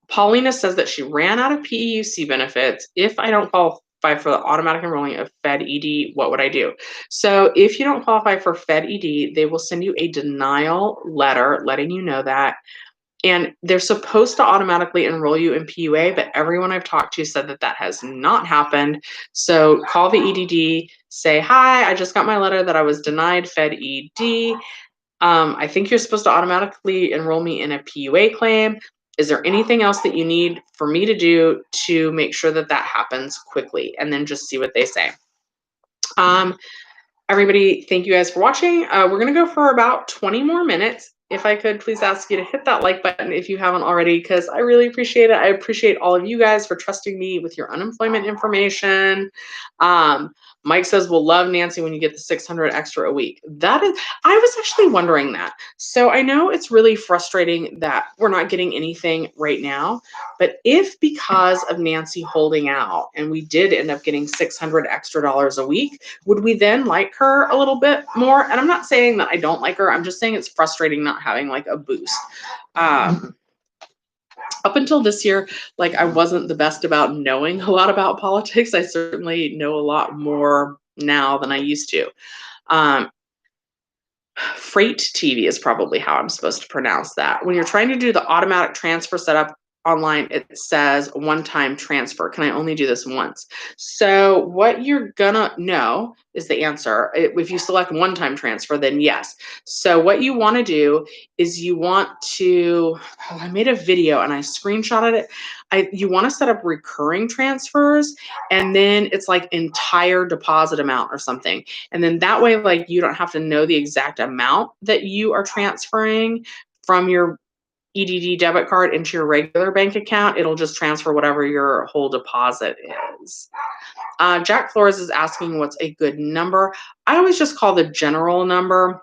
Paulina says that she ran out of PEUC benefits. If I don't qualify for the automatic enrolling of Fed ED, what would I do? So if you don't qualify for Fed ED, they will send you a denial letter letting you know that. And they're supposed to automatically enroll you in PUA, but everyone I've talked to said that that has not happened. So call the EDD, say, hi, I just got my letter that I was denied Fed ED. I think you're supposed to automatically enroll me in a PUA claim. Is there anything else that you need for me to do to make sure that that happens quickly? And then just see what they say. Everybody, thank you guys for watching. We're going to go for about 20 more minutes. If I could please ask you to hit that like button if you haven't already, because I really appreciate it. I appreciate all of you guys for trusting me with your unemployment information. Mike says, we'll love Nancy when you get the 600 extra a week. That is, I was actually wondering that. So I know it's really frustrating that we're not getting anything right now, but if because of Nancy holding out and we did end up getting $600 extra a week, would we then like her a little bit more? And I'm not saying that I don't like her. I'm just saying it's frustrating not having like a boost. Up until this year, like I wasn't the best about knowing a lot about politics. I certainly know a lot more now than I used to. Freight TV is probably how I'm supposed to pronounce that. When you're trying to do the automatic transfer setup online, it says one-time transfer. Can I only do this once? So what you're gonna know is the answer. If you select one-time transfer, then yes. So what you want to do is you want to, I made a video and I screenshotted it. You want to set up recurring transfers, and then it's like entire deposit amount or something. And then that way, like you don't have to know the exact amount that you are transferring from your EDD debit card into your regular bank account. It'll just transfer whatever your whole deposit is. Jack Flores is asking what's a good number. I always just call the general number.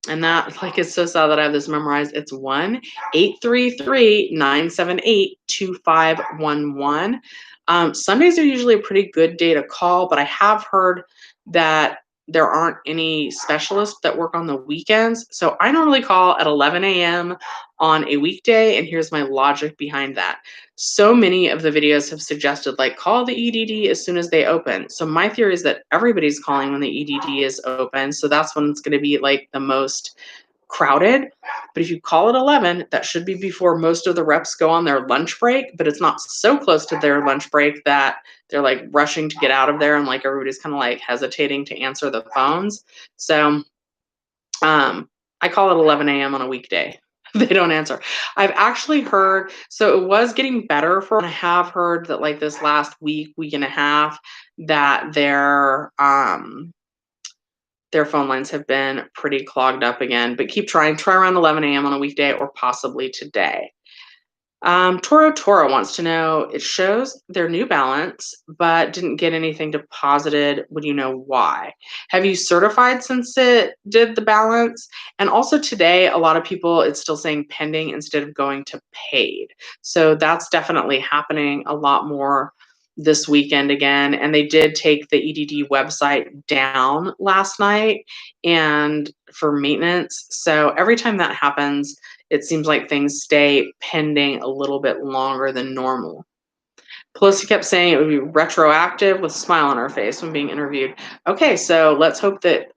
And that, like, it's so sad that I have this memorized. It's 1-833-978-2511. Sundays are usually a pretty good day to call, but I have heard that there aren't any specialists that work on the weekends. So I normally call at 11 a.m. on a weekday, and here's my logic behind that. So many of the videos have suggested, like, call the EDD as soon as they open. So my theory is that everybody's calling when the EDD is open. So that's when it's going to be like the most crowded. But if you call at 11, that should be before most of the reps go on their lunch break, but it's not so close to their lunch break that they're like rushing to get out of there, and like everybody's kind of like hesitating to answer the phones. So I call it 11 a.m. on a weekday. They don't answer. I've actually heard, so it was getting better for, I have heard that like this last week and a half, that their phone lines have been pretty clogged up again, but keep trying. Try around 11 a.m. on a weekday or possibly today. Toro wants to know, it shows their new balance, but didn't get anything deposited. Would you know why? Have you certified since it did the balance? And also today, a lot of people, it's still saying pending instead of going to paid. So that's definitely happening a lot more this weekend again. And they did take the EDD website down last night and for maintenance. So every time that happens, it seems like things stay pending a little bit longer than normal. Pelosi kept saying it would be retroactive with a smile on her face when being interviewed. Okay, so let's hope that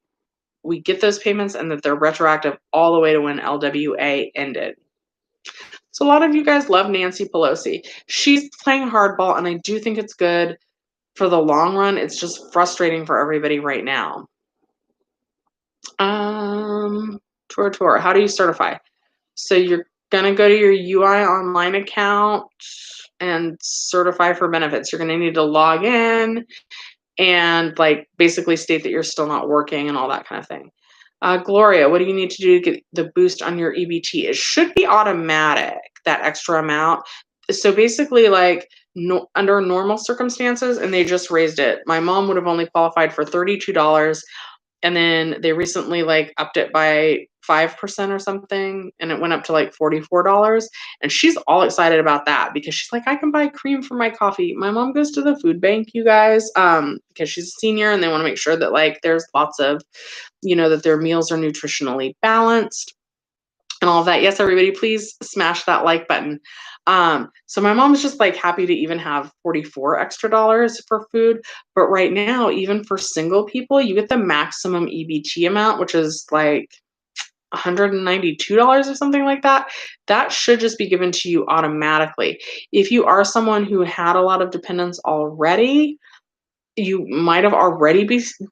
we get those payments and that they're retroactive all the way to when LWA ended. So a lot of you guys love Nancy Pelosi. She's playing hardball, and I do think it's good for the long run. It's just frustrating for everybody right now. Tour, how do you certify? So you're gonna go to your UI online account and certify for benefits. You're gonna need to log in and like basically state that you're still not working and all that kind of thing. Gloria, what do you need to do to get the boost on your EBT? It should be automatic, that extra amount. So basically, like under normal circumstances, and they just raised it. My mom would have only qualified for $32 And then they recently like upped it by 5% or something, and it went up to like $44. And she's all excited about that because she's like, I can buy cream for my coffee. My mom goes to the food bank, you guys, because she's a senior and they want to make sure that like there's lots of, that their meals are nutritionally balanced and all of that. Yes, everybody, please smash that like button. So my mom's just like happy to even have $44 extra for food. But right now, even for single people, you get the maximum EBT amount, which is like $192 or something like that. That should just be given to you automatically. If you are someone who had a lot of dependents already, you might have already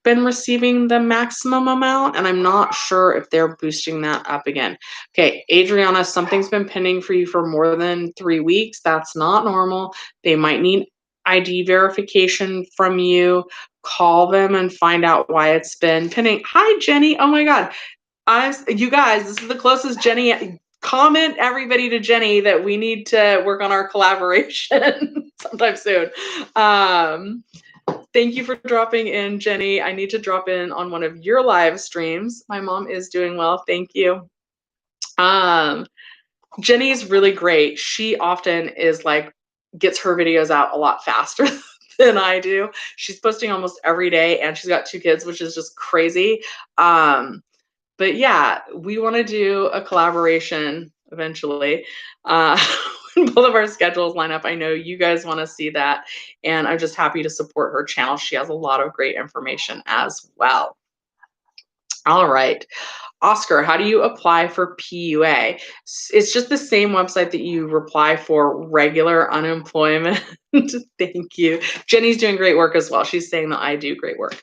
been receiving the maximum amount, and I'm not sure if they're boosting that up again. Okay, Adriana, something's been pending for you for more than 3 weeks. That's not normal. They might need ID verification from you. Call them and find out why it's been pending. Hi, Jenny. Oh my God. You guys, this is the closest Jenny. Comment everybody to Jenny that we need to work on our collaboration sometime soon. Thank you for dropping in, Jenny. I need to drop in on one of your live streams. My mom is doing well. Thank you. Jenny's really great. She often is like, gets her videos out a lot faster than I do. She's posting almost every day and she's got 2 kids, which is just crazy. But yeah, we want to do a collaboration eventually. When both of our schedules line up, I know you guys want to see that. And I'm just happy to support her channel. She has a lot of great information as well. All right. Oscar, how do you apply for PUA? It's just the same website that you apply for regular unemployment. Thank you. Jenny's doing great work as well. She's saying that I do great work.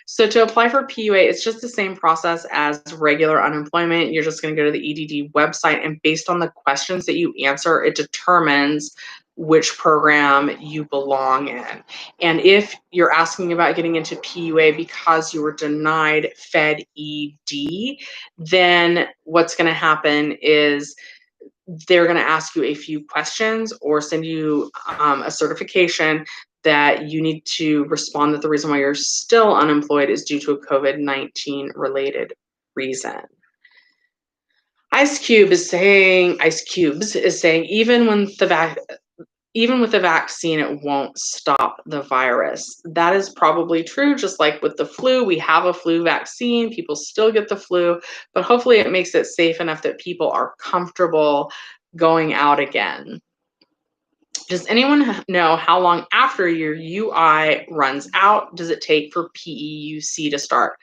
So to apply for PUA, it's just the same process as regular unemployment. You're just going to go to the EDD website, and based on the questions that you answer, it determines which program you belong in. And if you're asking about getting into PUA because you were denied Fed ED, then what's going to happen is they're going to ask you a few questions or send you a certification that you need to respond that the reason why you're still unemployed is due to a COVID-19 related reason. Ice Cubes is saying even with the vaccine, it won't stop the virus. That is probably true. Just like with the flu, we have a flu vaccine. People still get the flu, but hopefully it makes it safe enough that people are comfortable going out again. Does anyone know how long after your UI runs out does it take for PEUC to start?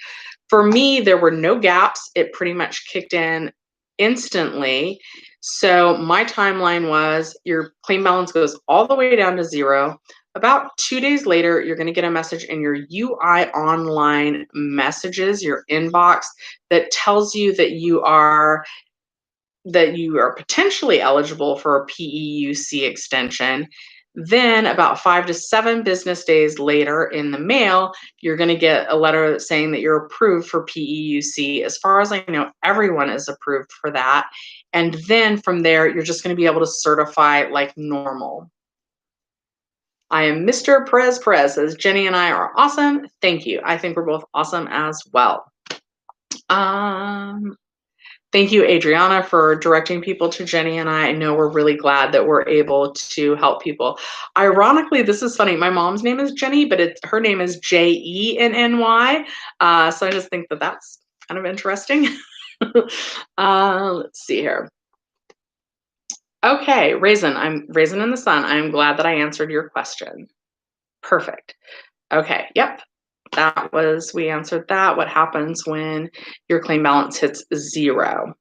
For me, there were no gaps. It pretty much kicked in instantly. So my timeline was your claim balance goes all the way down to 0. About 2 days later, you're going to get a message in your UI online messages, your inbox, that tells you that you are potentially eligible for a PEUC extension. Then about 5 to 7 business days later in the mail, you're going to get a letter saying that you're approved for PEUC. As far as I know, everyone is approved for that. And then from there, you're just going to be able to certify like normal. I am Mr. Perez says, Jenny and I are awesome. Thank you. I think we're both awesome as well. Thank you, Adriana, for directing people to Jenny and I. I know we're really glad that we're able to help people. Ironically, this is funny. My mom's name is Jenny, but her name is Jenny. So I just think that that's kind of interesting. Let's see here. Okay, Raisin. I'm Raisin in the Sun. I'm glad that I answered your question. Perfect. Okay, yep. We answered that. What happens when your claim balance hits 0?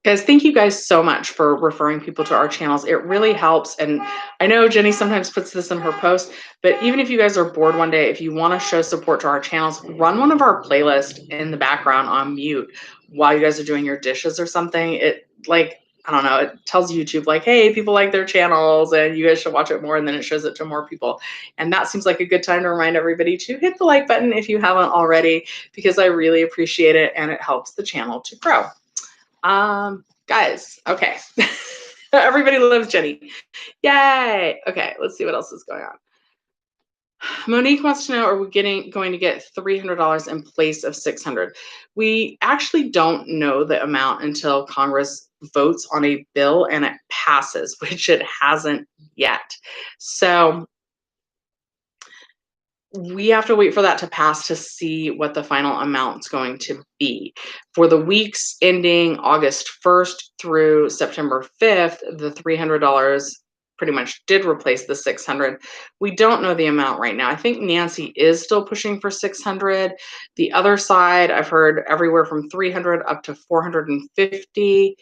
Guys, thank you guys so much for referring people to our channels. It really helps. And I know Jenny sometimes puts this in her post, but even if you guys are bored one day, if you want to show support to our channels, run one of our playlists in the background on mute while you guys are doing your dishes or something. It I don't know, it tells YouTube like, hey, people like their channels and you guys should watch it more, and then it shows it to more people. And that seems like a good time to remind everybody to hit the like button if you haven't already, because I really appreciate it and it helps the channel to grow. Guys, okay. Everybody loves Jenny. Yay. Okay, let's see what else is going on. Monique wants to know, are we going to get $300 in place of $600? We actually don't know the amount until Congress votes on a bill and it passes, which it hasn't yet. So we have to wait for that to pass to see what the final amount's going to be. For the weeks ending August 1st through September 5th, the $300 pretty much did replace the 600. We don't know the amount right now. I think Nancy is still pushing for 600. The other side, I've heard everywhere from 300 up to 450.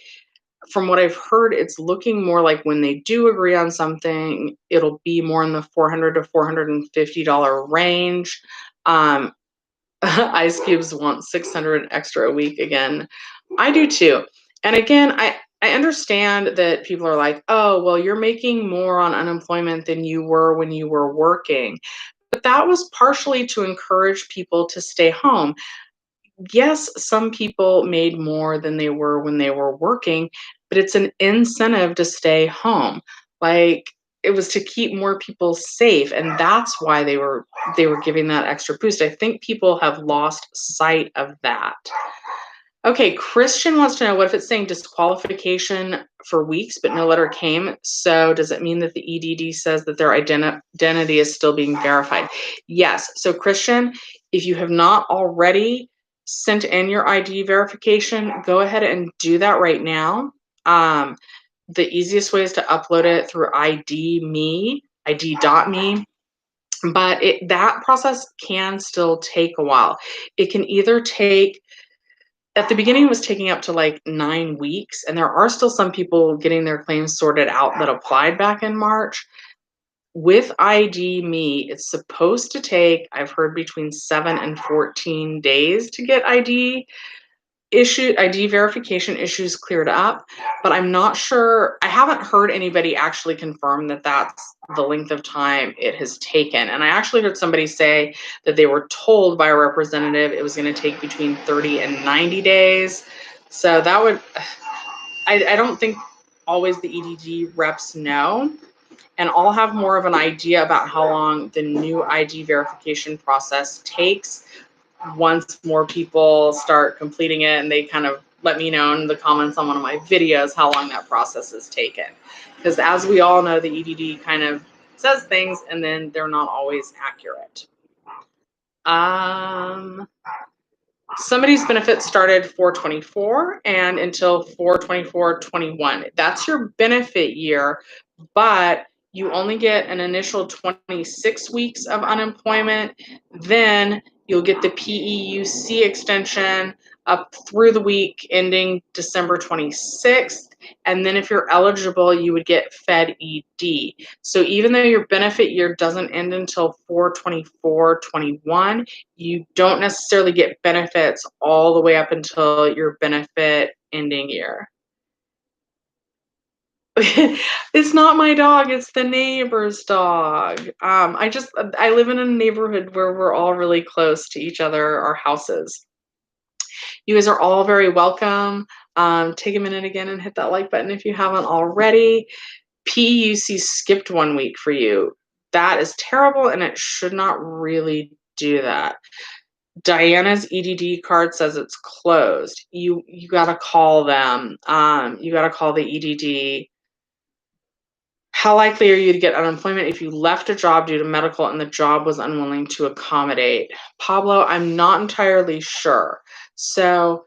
From what I've heard, it's looking more like when they do agree on something, it'll be more in the $400 to $450 range. Um, Ice Cubes want 600 extra a week again. I do too. And again, I understand that people are like, oh, well, you're making more on unemployment than you were when you were working. But that was partially to encourage people to stay home. Yes, some people made more than they were when they were working, but it's an incentive to stay home. Like, it was to keep more people safe, and that's why they were giving that extra boost. I think people have lost sight of that. Okay, Christian wants to know, what if it's saying disqualification for weeks, but no letter came? So does it mean that the EDD says that their identity is still being verified? Yes. So Christian, if you have not already sent in your ID verification, go ahead and do that right now. The easiest way is to upload it through ID.me, but that process can still take a while. It can either take, at the beginning it was taking up to like 9 weeks, and there are still some people getting their claims sorted out that applied back in March. With ID.me, it's supposed to take, I've heard, between 7 and 14 days to get ID verification issues cleared up, but I'm not sure. I haven't heard anybody actually confirm that that's the length of time it has taken. And I actually heard somebody say that they were told by a representative it was going to take between 30 and 90 days. So that would, I don't think always the EDD reps know. And I'll have more of an idea about how long the new ID verification process takes once more people start completing it, and they kind of let me know in the comments on one of my videos how long that process has taken. Because as we all know, the EDD kind of says things and then they're not always accurate. Somebody's benefit started 4/24 and until 4/24/21. That's your benefit year, but you only get an initial 26 weeks of unemployment. Then you'll get the PEUC extension up through the week ending December 26th. And then if you're eligible, you would get Fed ED. So even though your benefit year doesn't end until 4/24/21, you don't necessarily get benefits all the way up until your benefit ending year. It's not my dog, it's the neighbor's dog. I live in a neighborhood where we're all really close to each other, our houses. You guys are all very welcome. Take a minute again and hit that like button if you haven't already. PUC skipped 1 week for you. That is terrible, and it should not really do that. Diana's EDD card says it's closed. You gotta call them. You gotta call the EDD. How likely are you to get unemployment if you left a job due to medical and the job was unwilling to accommodate? Pablo, I'm not entirely sure. So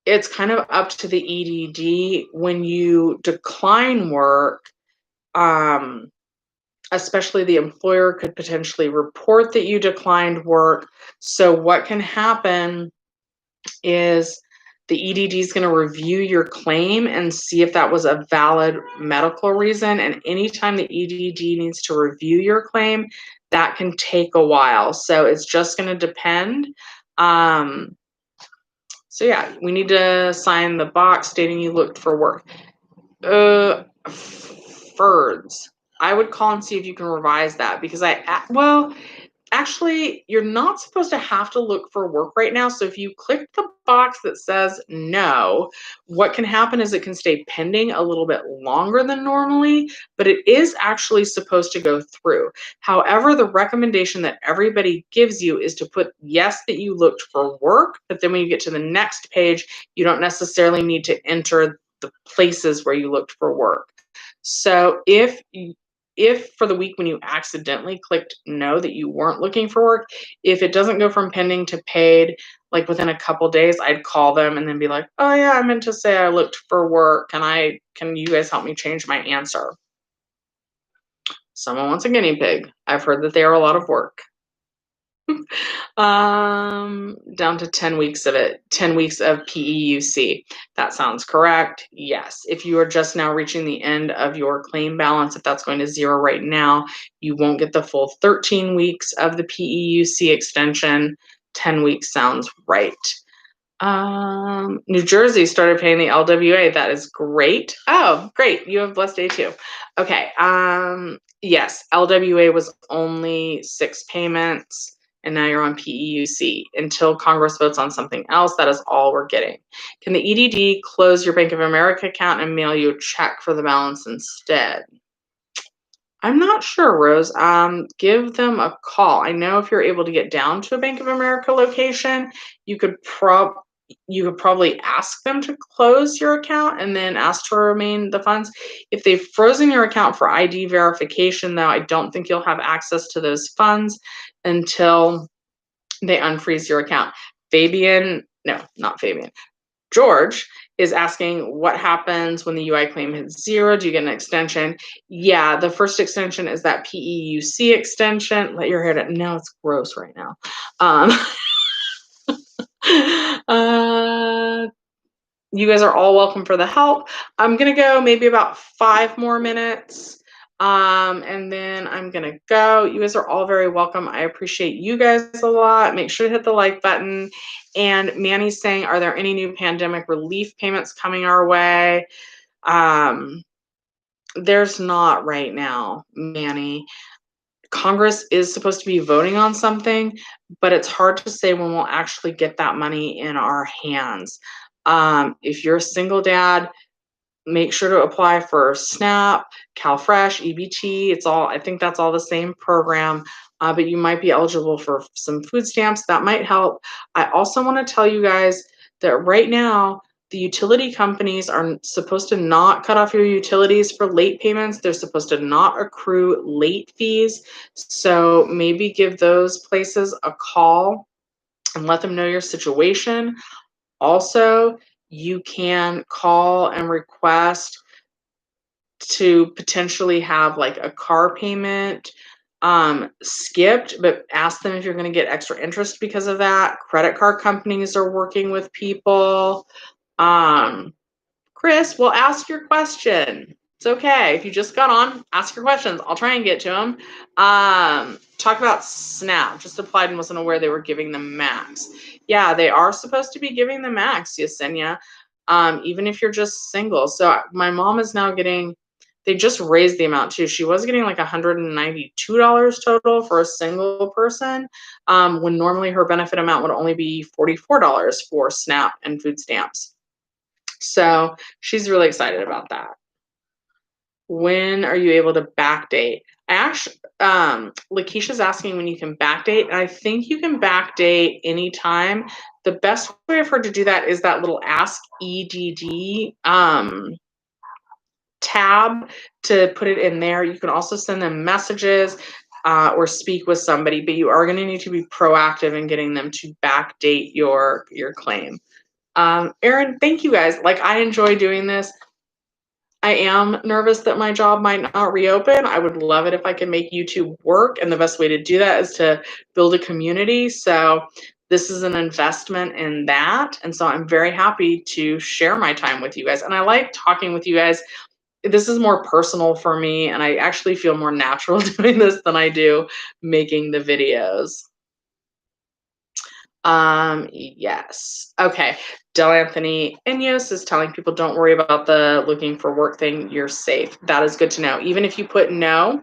it's kind of up to the EDD. When you decline work, especially the employer could potentially report that you declined work. So what can happen is the EDD is going to review your claim and see if that was a valid medical reason. And anytime the EDD needs to review your claim, that can take a while. So it's just going to depend. So yeah, we need to sign the box stating you looked for work. FERDS. I would call and see if you can revise that, because Actually, you're not supposed to have to look for work right now. So if you click the box that says no, what can happen is it can stay pending a little bit longer than normally, but it is actually supposed to go through. However, the recommendation that everybody gives you is to put yes that you looked for work, but then when you get to the next page, you don't necessarily need to enter the places where you looked for work. So if for the week when you accidentally clicked no that you weren't looking for work, if it doesn't go from pending to paid, like within a couple days, I'd call them and then be like, oh yeah, I meant to say I looked for work. Can you guys help me change my answer? Someone wants a guinea pig. I've heard that they are a lot of work. Down to 10 weeks of it, 10 weeks of PEUC. That sounds correct. Yes. If you are just now reaching the end of your claim balance, if that's going to zero right now, you won't get the full 13 weeks of the PEUC extension. 10 weeks sounds right. New Jersey started paying the LWA. That is great. Oh, great. You have a blessed day too. Okay. Yes, LWA was only 6 payments, and now you're on PEUC. Until Congress votes on something else, that is all we're getting. Can the EDD close your Bank of America account and mail you a check for the balance instead? I'm not sure, Rose. Give them a call. I know if you're able to get down to a Bank of America location, you could probably ask them to close your account and then ask to remain the funds. If they've frozen your account for ID verification, though, I don't think you'll have access to those funds until they unfreeze your account. George is asking what happens when the UI claim hits zero. Do you get an extension? Yeah, the first extension is that PEUC extension. Let your hair down. No, it's gross right now. You guys are all welcome for the help. I'm gonna go maybe about 5 more minutes. And then I'm gonna go. You guys are all very welcome. I appreciate you guys a lot. Make sure to hit the like button. And Manny's saying, are there any new pandemic relief payments coming our way? There's not right now, Manny. Congress is supposed to be voting on something, but it's hard to say when we'll actually get that money in our hands. If you're a single dad, make sure to apply for SNAP, CalFresh, EBT. I think that's all the same program, but you might be eligible for some food stamps. That might help. I also want to tell you guys that right now, the utility companies are supposed to not cut off your utilities for late payments. They're supposed to not accrue late fees. So maybe give those places a call and let them know your situation. Also, you can call and request to potentially have like a car payment skipped, but ask them if you're going to get extra interest because of that. Credit card companies are working with people. Chris, we'll ask your question. It's okay. If you just got on, ask your questions. I'll try and get to them. Talk about SNAP. Just applied and wasn't aware they were giving them max. Yeah, they are supposed to be giving the max, Yesenia, even if you're just single. So my mom is now getting, they just raised the amount too. She was getting like $192 total for a single person, when normally her benefit amount would only be $44 for SNAP and food stamps. So she's really excited about that. When are you able to backdate? Lakeisha's asking when you can backdate, and I think you can backdate anytime. The best way I've heard to do that is that little Ask EDD tab to put it in there. You can also send them messages or speak with somebody, but you are going to need to be proactive in getting them to backdate your claim. Erin, thank you guys. Like, I enjoy doing this. I am nervous that my job might not reopen. I would love it if I could make YouTube work, and the best way to do that is to build a community. So this is an investment in that, and so I'm very happy to share my time with you guys. And I like talking with you guys. This is more personal for me, and I actually feel more natural doing this than I do making the videos. Yes. Okay. Del Anthony Ineos is telling people don't worry about the looking for work thing. You're safe. That is good to know. Even if you put no.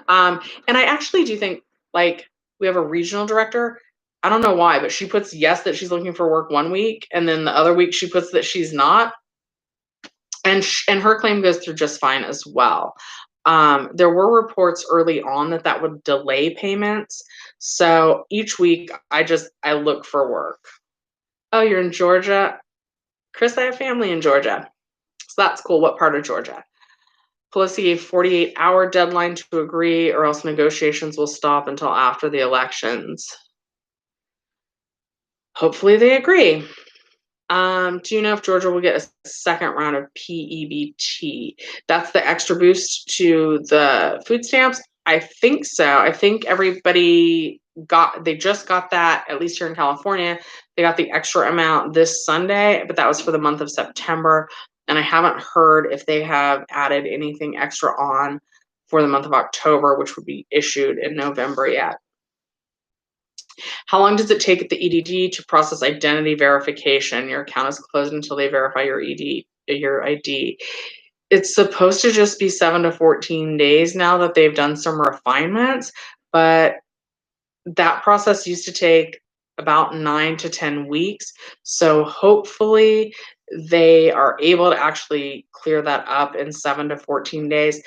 And I actually do think, like, we have a regional director. I don't know why, but she puts yes that she's looking for work one week, and then the other week she puts that she's not. And her claim goes through just fine as well. There were reports early on that would delay payments. So each week I look for work. Oh, you're in Georgia? Chris, I have family in Georgia. So that's cool. What part of Georgia? Pelosi gave 48-hour deadline to agree, or else negotiations will stop until after the elections. Hopefully they agree. Do you know if Georgia will get a second round of PEBT? That's the extra boost to the food stamps. I think so. I think everybody they just got that, at least here in California. They got the extra amount this Sunday, but that was for the month of September. And I haven't heard if they have added anything extra on for the month of October, which would be issued in November yet. How long does it take at the EDD to process identity verification? Your account is closed until they verify your ID. It's supposed to just be 7 to 14 days now that they've done some refinements, but that process used to take about 9 to 10 weeks. So hopefully they are able to actually clear that up in 7 to 14 days.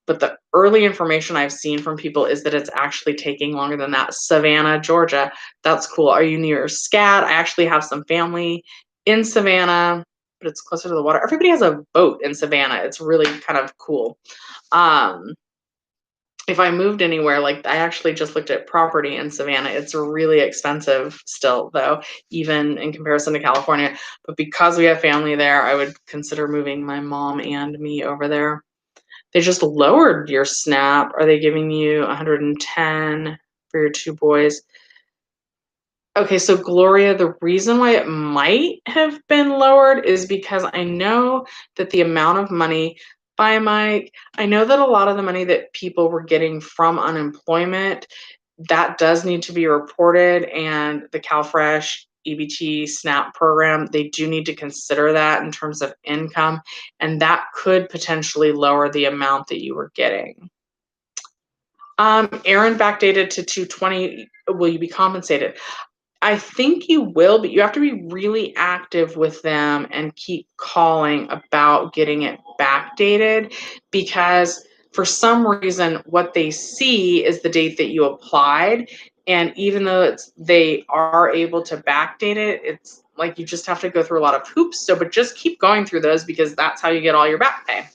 But the early information I've seen from people is that it's actually taking longer than that. Savannah, Georgia, that's cool. Are you near SCAD? I actually have some family in Savannah, but it's closer to the water. Everybody has a boat in Savannah. It's really kind of cool. If I moved anywhere, like I actually just looked at property in Savannah. It's really expensive still, though, even in comparison to California. But because we have family there, I would consider moving my mom and me over there. They just lowered your SNAP. Are they giving you 110 for your two boys? Okay, so Gloria, the reason why it might have been lowered is because I know that the amount of money by Mike, I know that a lot of the money that people were getting from unemployment, that does need to be reported, and the CalFresh EBT SNAP program, they do need to consider that in terms of income, and that could potentially lower the amount that you were getting. Aaron backdated to 220. Will you be compensated? I think you will, but you have to be really active with them and keep calling about getting it backdated, because for some reason what they see is the date that you applied, and even though they are able to backdate it, it's like you just have to go through a lot of hoops. So but just keep going through those, because that's how you get all your back pay.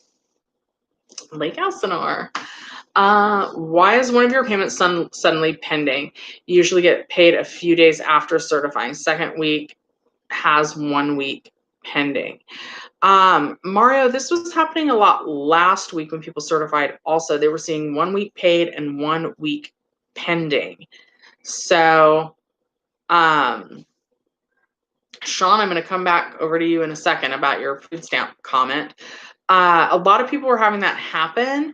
Lake Elsinore. Why is one of your payments suddenly pending? You usually get paid a few days after certifying. Second week has 1 week pending. Mario, this was happening a lot last week when people certified. Also, they were seeing 1 week paid and 1 week pending. So, Sean, I'm going to come back over to you in a second about your food stamp comment. A lot of people were having that happen.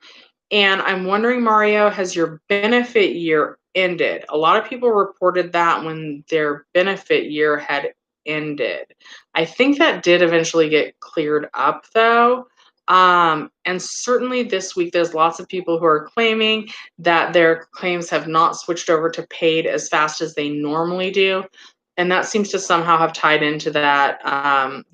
And I'm wondering, Mario, has your benefit year ended? A lot of people reported that when their benefit year had ended. I think that did eventually get cleared up, though. And certainly this week, there's lots of people who are claiming that their claims have not switched over to paid as fast as they normally do. And that seems to somehow have tied into that,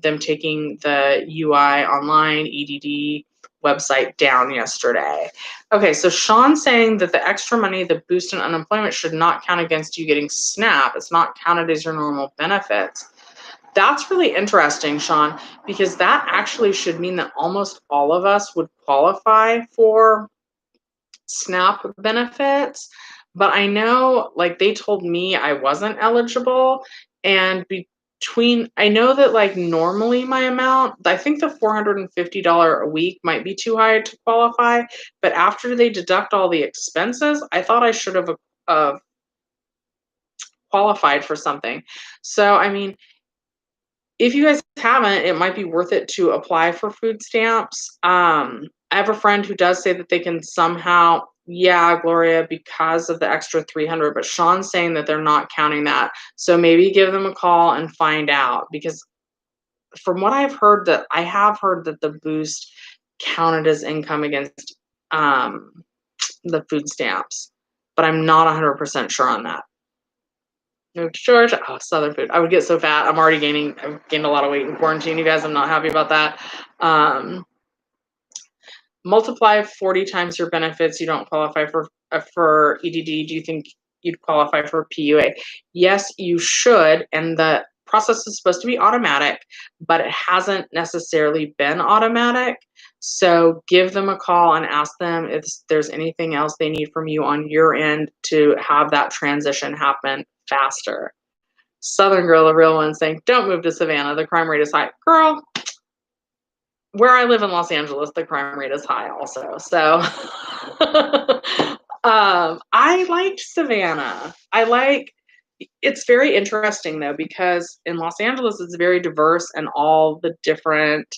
them taking the UI online, EDD website down yesterday. Okay, so Sean's saying that the extra money, the boost in unemployment, should not count against you getting SNAP. It's not counted as your normal benefits. That's really interesting, Sean, because that actually should mean that almost all of us would qualify for SNAP benefits. But I know, like, they told me I wasn't eligible. And I know that, like, normally my amount, I think the $450 a week might be too high to qualify. But after they deduct all the expenses, I thought I should have qualified for something. So, I mean, if you guys haven't, it might be worth it to apply for food stamps. I have a friend who does say that they can somehow, yeah, Gloria, because of the extra 300, but Sean's saying that they're not counting that. So maybe give them a call and find out, because from what I have heard that the boost counted as income against the food stamps. but I'm not 100% sure on that. Moved to Georgia. Oh, Southern food. I would get so fat. I've gained a lot of weight in quarantine, you guys. I'm not happy about that. Multiply 40 times your benefits. You don't qualify for EDD. Do you think you'd qualify for PUA? Yes, you should. And the process is supposed to be automatic, but it hasn't necessarily been automatic. So give them a call and ask them if there's anything else they need from you on your end to have that transition happen faster. Southern Girl, a real one, saying, don't move to Savannah. The crime rate is high. Girl, where I live in Los Angeles, the crime rate is high also. So I liked Savannah. It's very interesting though, because in Los Angeles, it's very diverse and all the different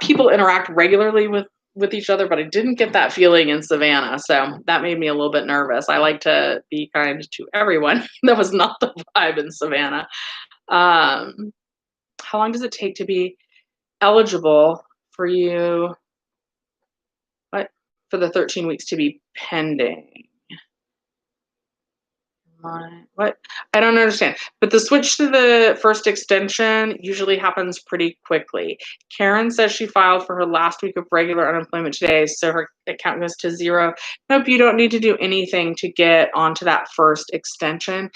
people interact regularly with each other, but I didn't get that feeling in Savannah. So that made me a little bit nervous. I like to be kind to everyone. That was not the vibe in Savannah. How long does it take to be eligible for you? What? For the 13 weeks to be pending. What? I don't understand. But the switch to the first extension usually happens pretty quickly. Karen says she filed for her last week of regular unemployment today, so her account goes to 0. Nope, you don't need to do anything to get onto that first extension.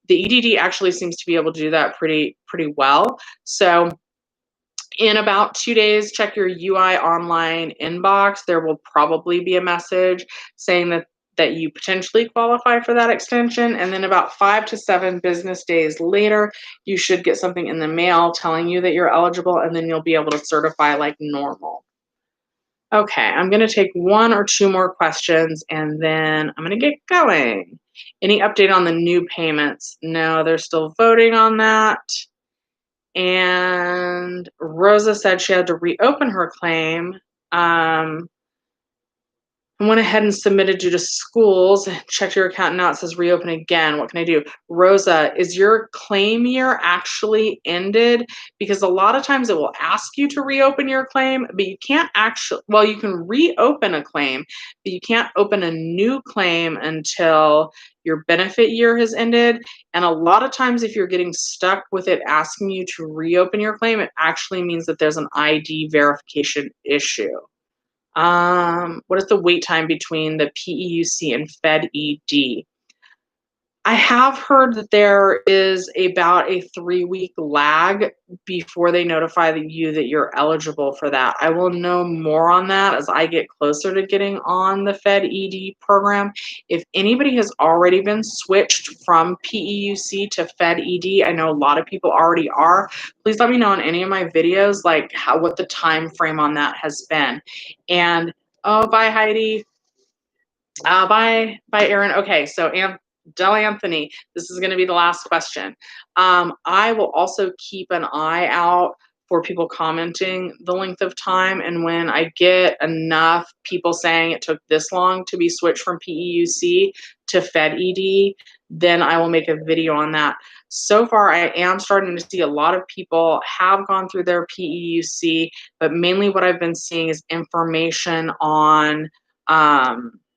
The EDD actually seems to be able to do that pretty well. So in about 2 days, check your UI online inbox. There will probably be a message saying that you potentially qualify for that extension. And then about 5 to 7 business days later, you should get something in the mail telling you that you're eligible, and then you'll be able to certify like normal. Okay, I'm going to take 1 or 2 more questions and then I'm going to get going. Any update on the new payments? No, they're still voting on that. And Rosa said she had to reopen her claim. I went ahead and submitted due to schools. Checked your account now. It says reopen again. What can I do? Rosa, is your claim year actually ended? Because a lot of times it will ask you to reopen your claim, but you can't actually, well, you can reopen a claim, but you can't open a new claim until your benefit year has ended. And a lot of times if you're getting stuck with it asking you to reopen your claim, it actually means that there's an ID verification issue. What is the wait time between the PEUC and FedED? I have heard that there is about a 3-week lag before they notify you that you're eligible for that. I will know more on that as I get closer to getting on the FedED program. If anybody has already been switched from PEUC to FedED, I know a lot of people already are. Please let me know in any of my videos like what the time frame on that has been. And oh, bye Heidi. Bye Aaron. Okay, so Del Anthony, this is going to be the last question. I will also keep an eye out for people commenting the length of time. And when I get enough people saying it took this long to be switched from PEUC to FedED, then I will make a video on that. So far, I am starting to see a lot of people have gone through their PEUC, but mainly what I've been seeing is information on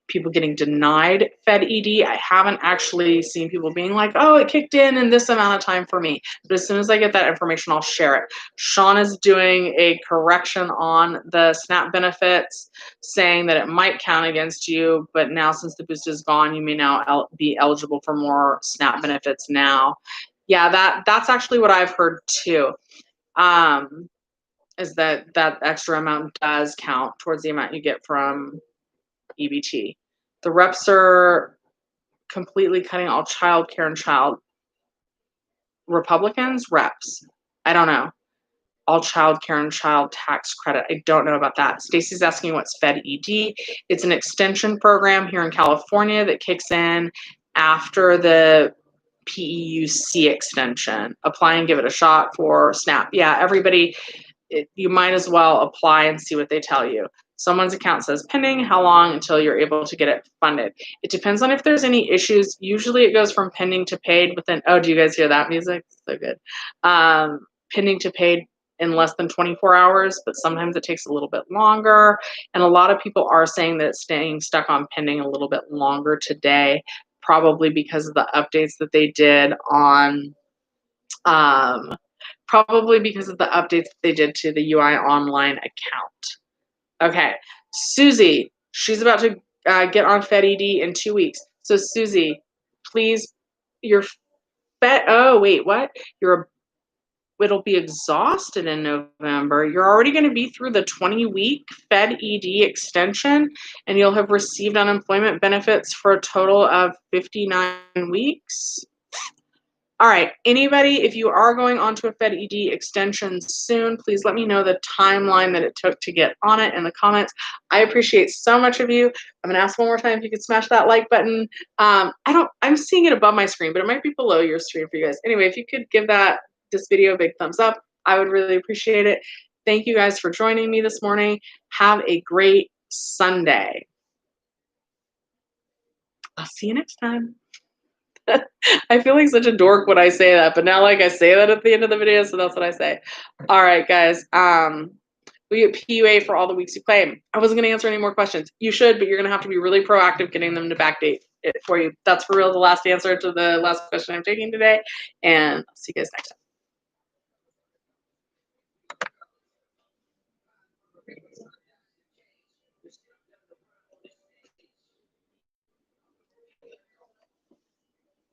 people getting denied FedED. I haven't actually seen people being like, oh, it kicked in this amount of time for me. But as soon as I get that information, I'll share it. Sean is doing a correction on the SNAP benefits, saying that it might count against you, but now since the boost is gone, you may now be eligible for more SNAP benefits now. Yeah, that's actually what I've heard too. Is that extra amount does count towards the amount you get from EBT. The reps are completely cutting all child care and child Republicans reps. I don't know. All child care and child tax credit. I don't know about that. Stacy's asking what's FedED. It's an extension program here in California that kicks in after the PEUC extension. Apply and give it a shot for SNAP. Yeah, everybody, you might as well apply and see what they tell you. Someone's account says pending. How long until you're able to get it funded? It depends on if there's any issues. Usually it goes from pending to paid within, oh, do you guys hear that music? So good. Pending to paid in less than 24 hours, but sometimes it takes a little bit longer. And a lot of people are saying that it's staying stuck on pending a little bit longer today, probably because of the updates that they did on, probably because of the updates they did to the UI online account. Okay, Susie, she's about to get on Fed ED in 2 weeks. So Susie, please, your Fed, oh wait, what? It'll be exhausted in November. You're already going to be through the 20-week Fed ED extension, and you'll have received unemployment benefits for a total of 59 weeks. All right, anybody, if you are going onto a Fed ED extension soon, please let me know the timeline that it took to get on it in the comments. I appreciate so much of you. I'm gonna ask one more time if you could smash that like button. I'm seeing it above my screen, but it might be below your screen for you guys. Anyway, if you could give this video a big thumbs up, I would really appreciate it. Thank you guys for joining me this morning. Have a great Sunday. I'll see you next time. I feel like such a dork when I say that, but now like I say that at the end of the video, so that's what I say. All right, guys. We get PUA for all the weeks you claim. I wasn't going to answer any more questions. You should, but you're going to have to be really proactive getting them to backdate it for you. That's for real the last answer to the last question I'm taking today, and I'll see you guys next time.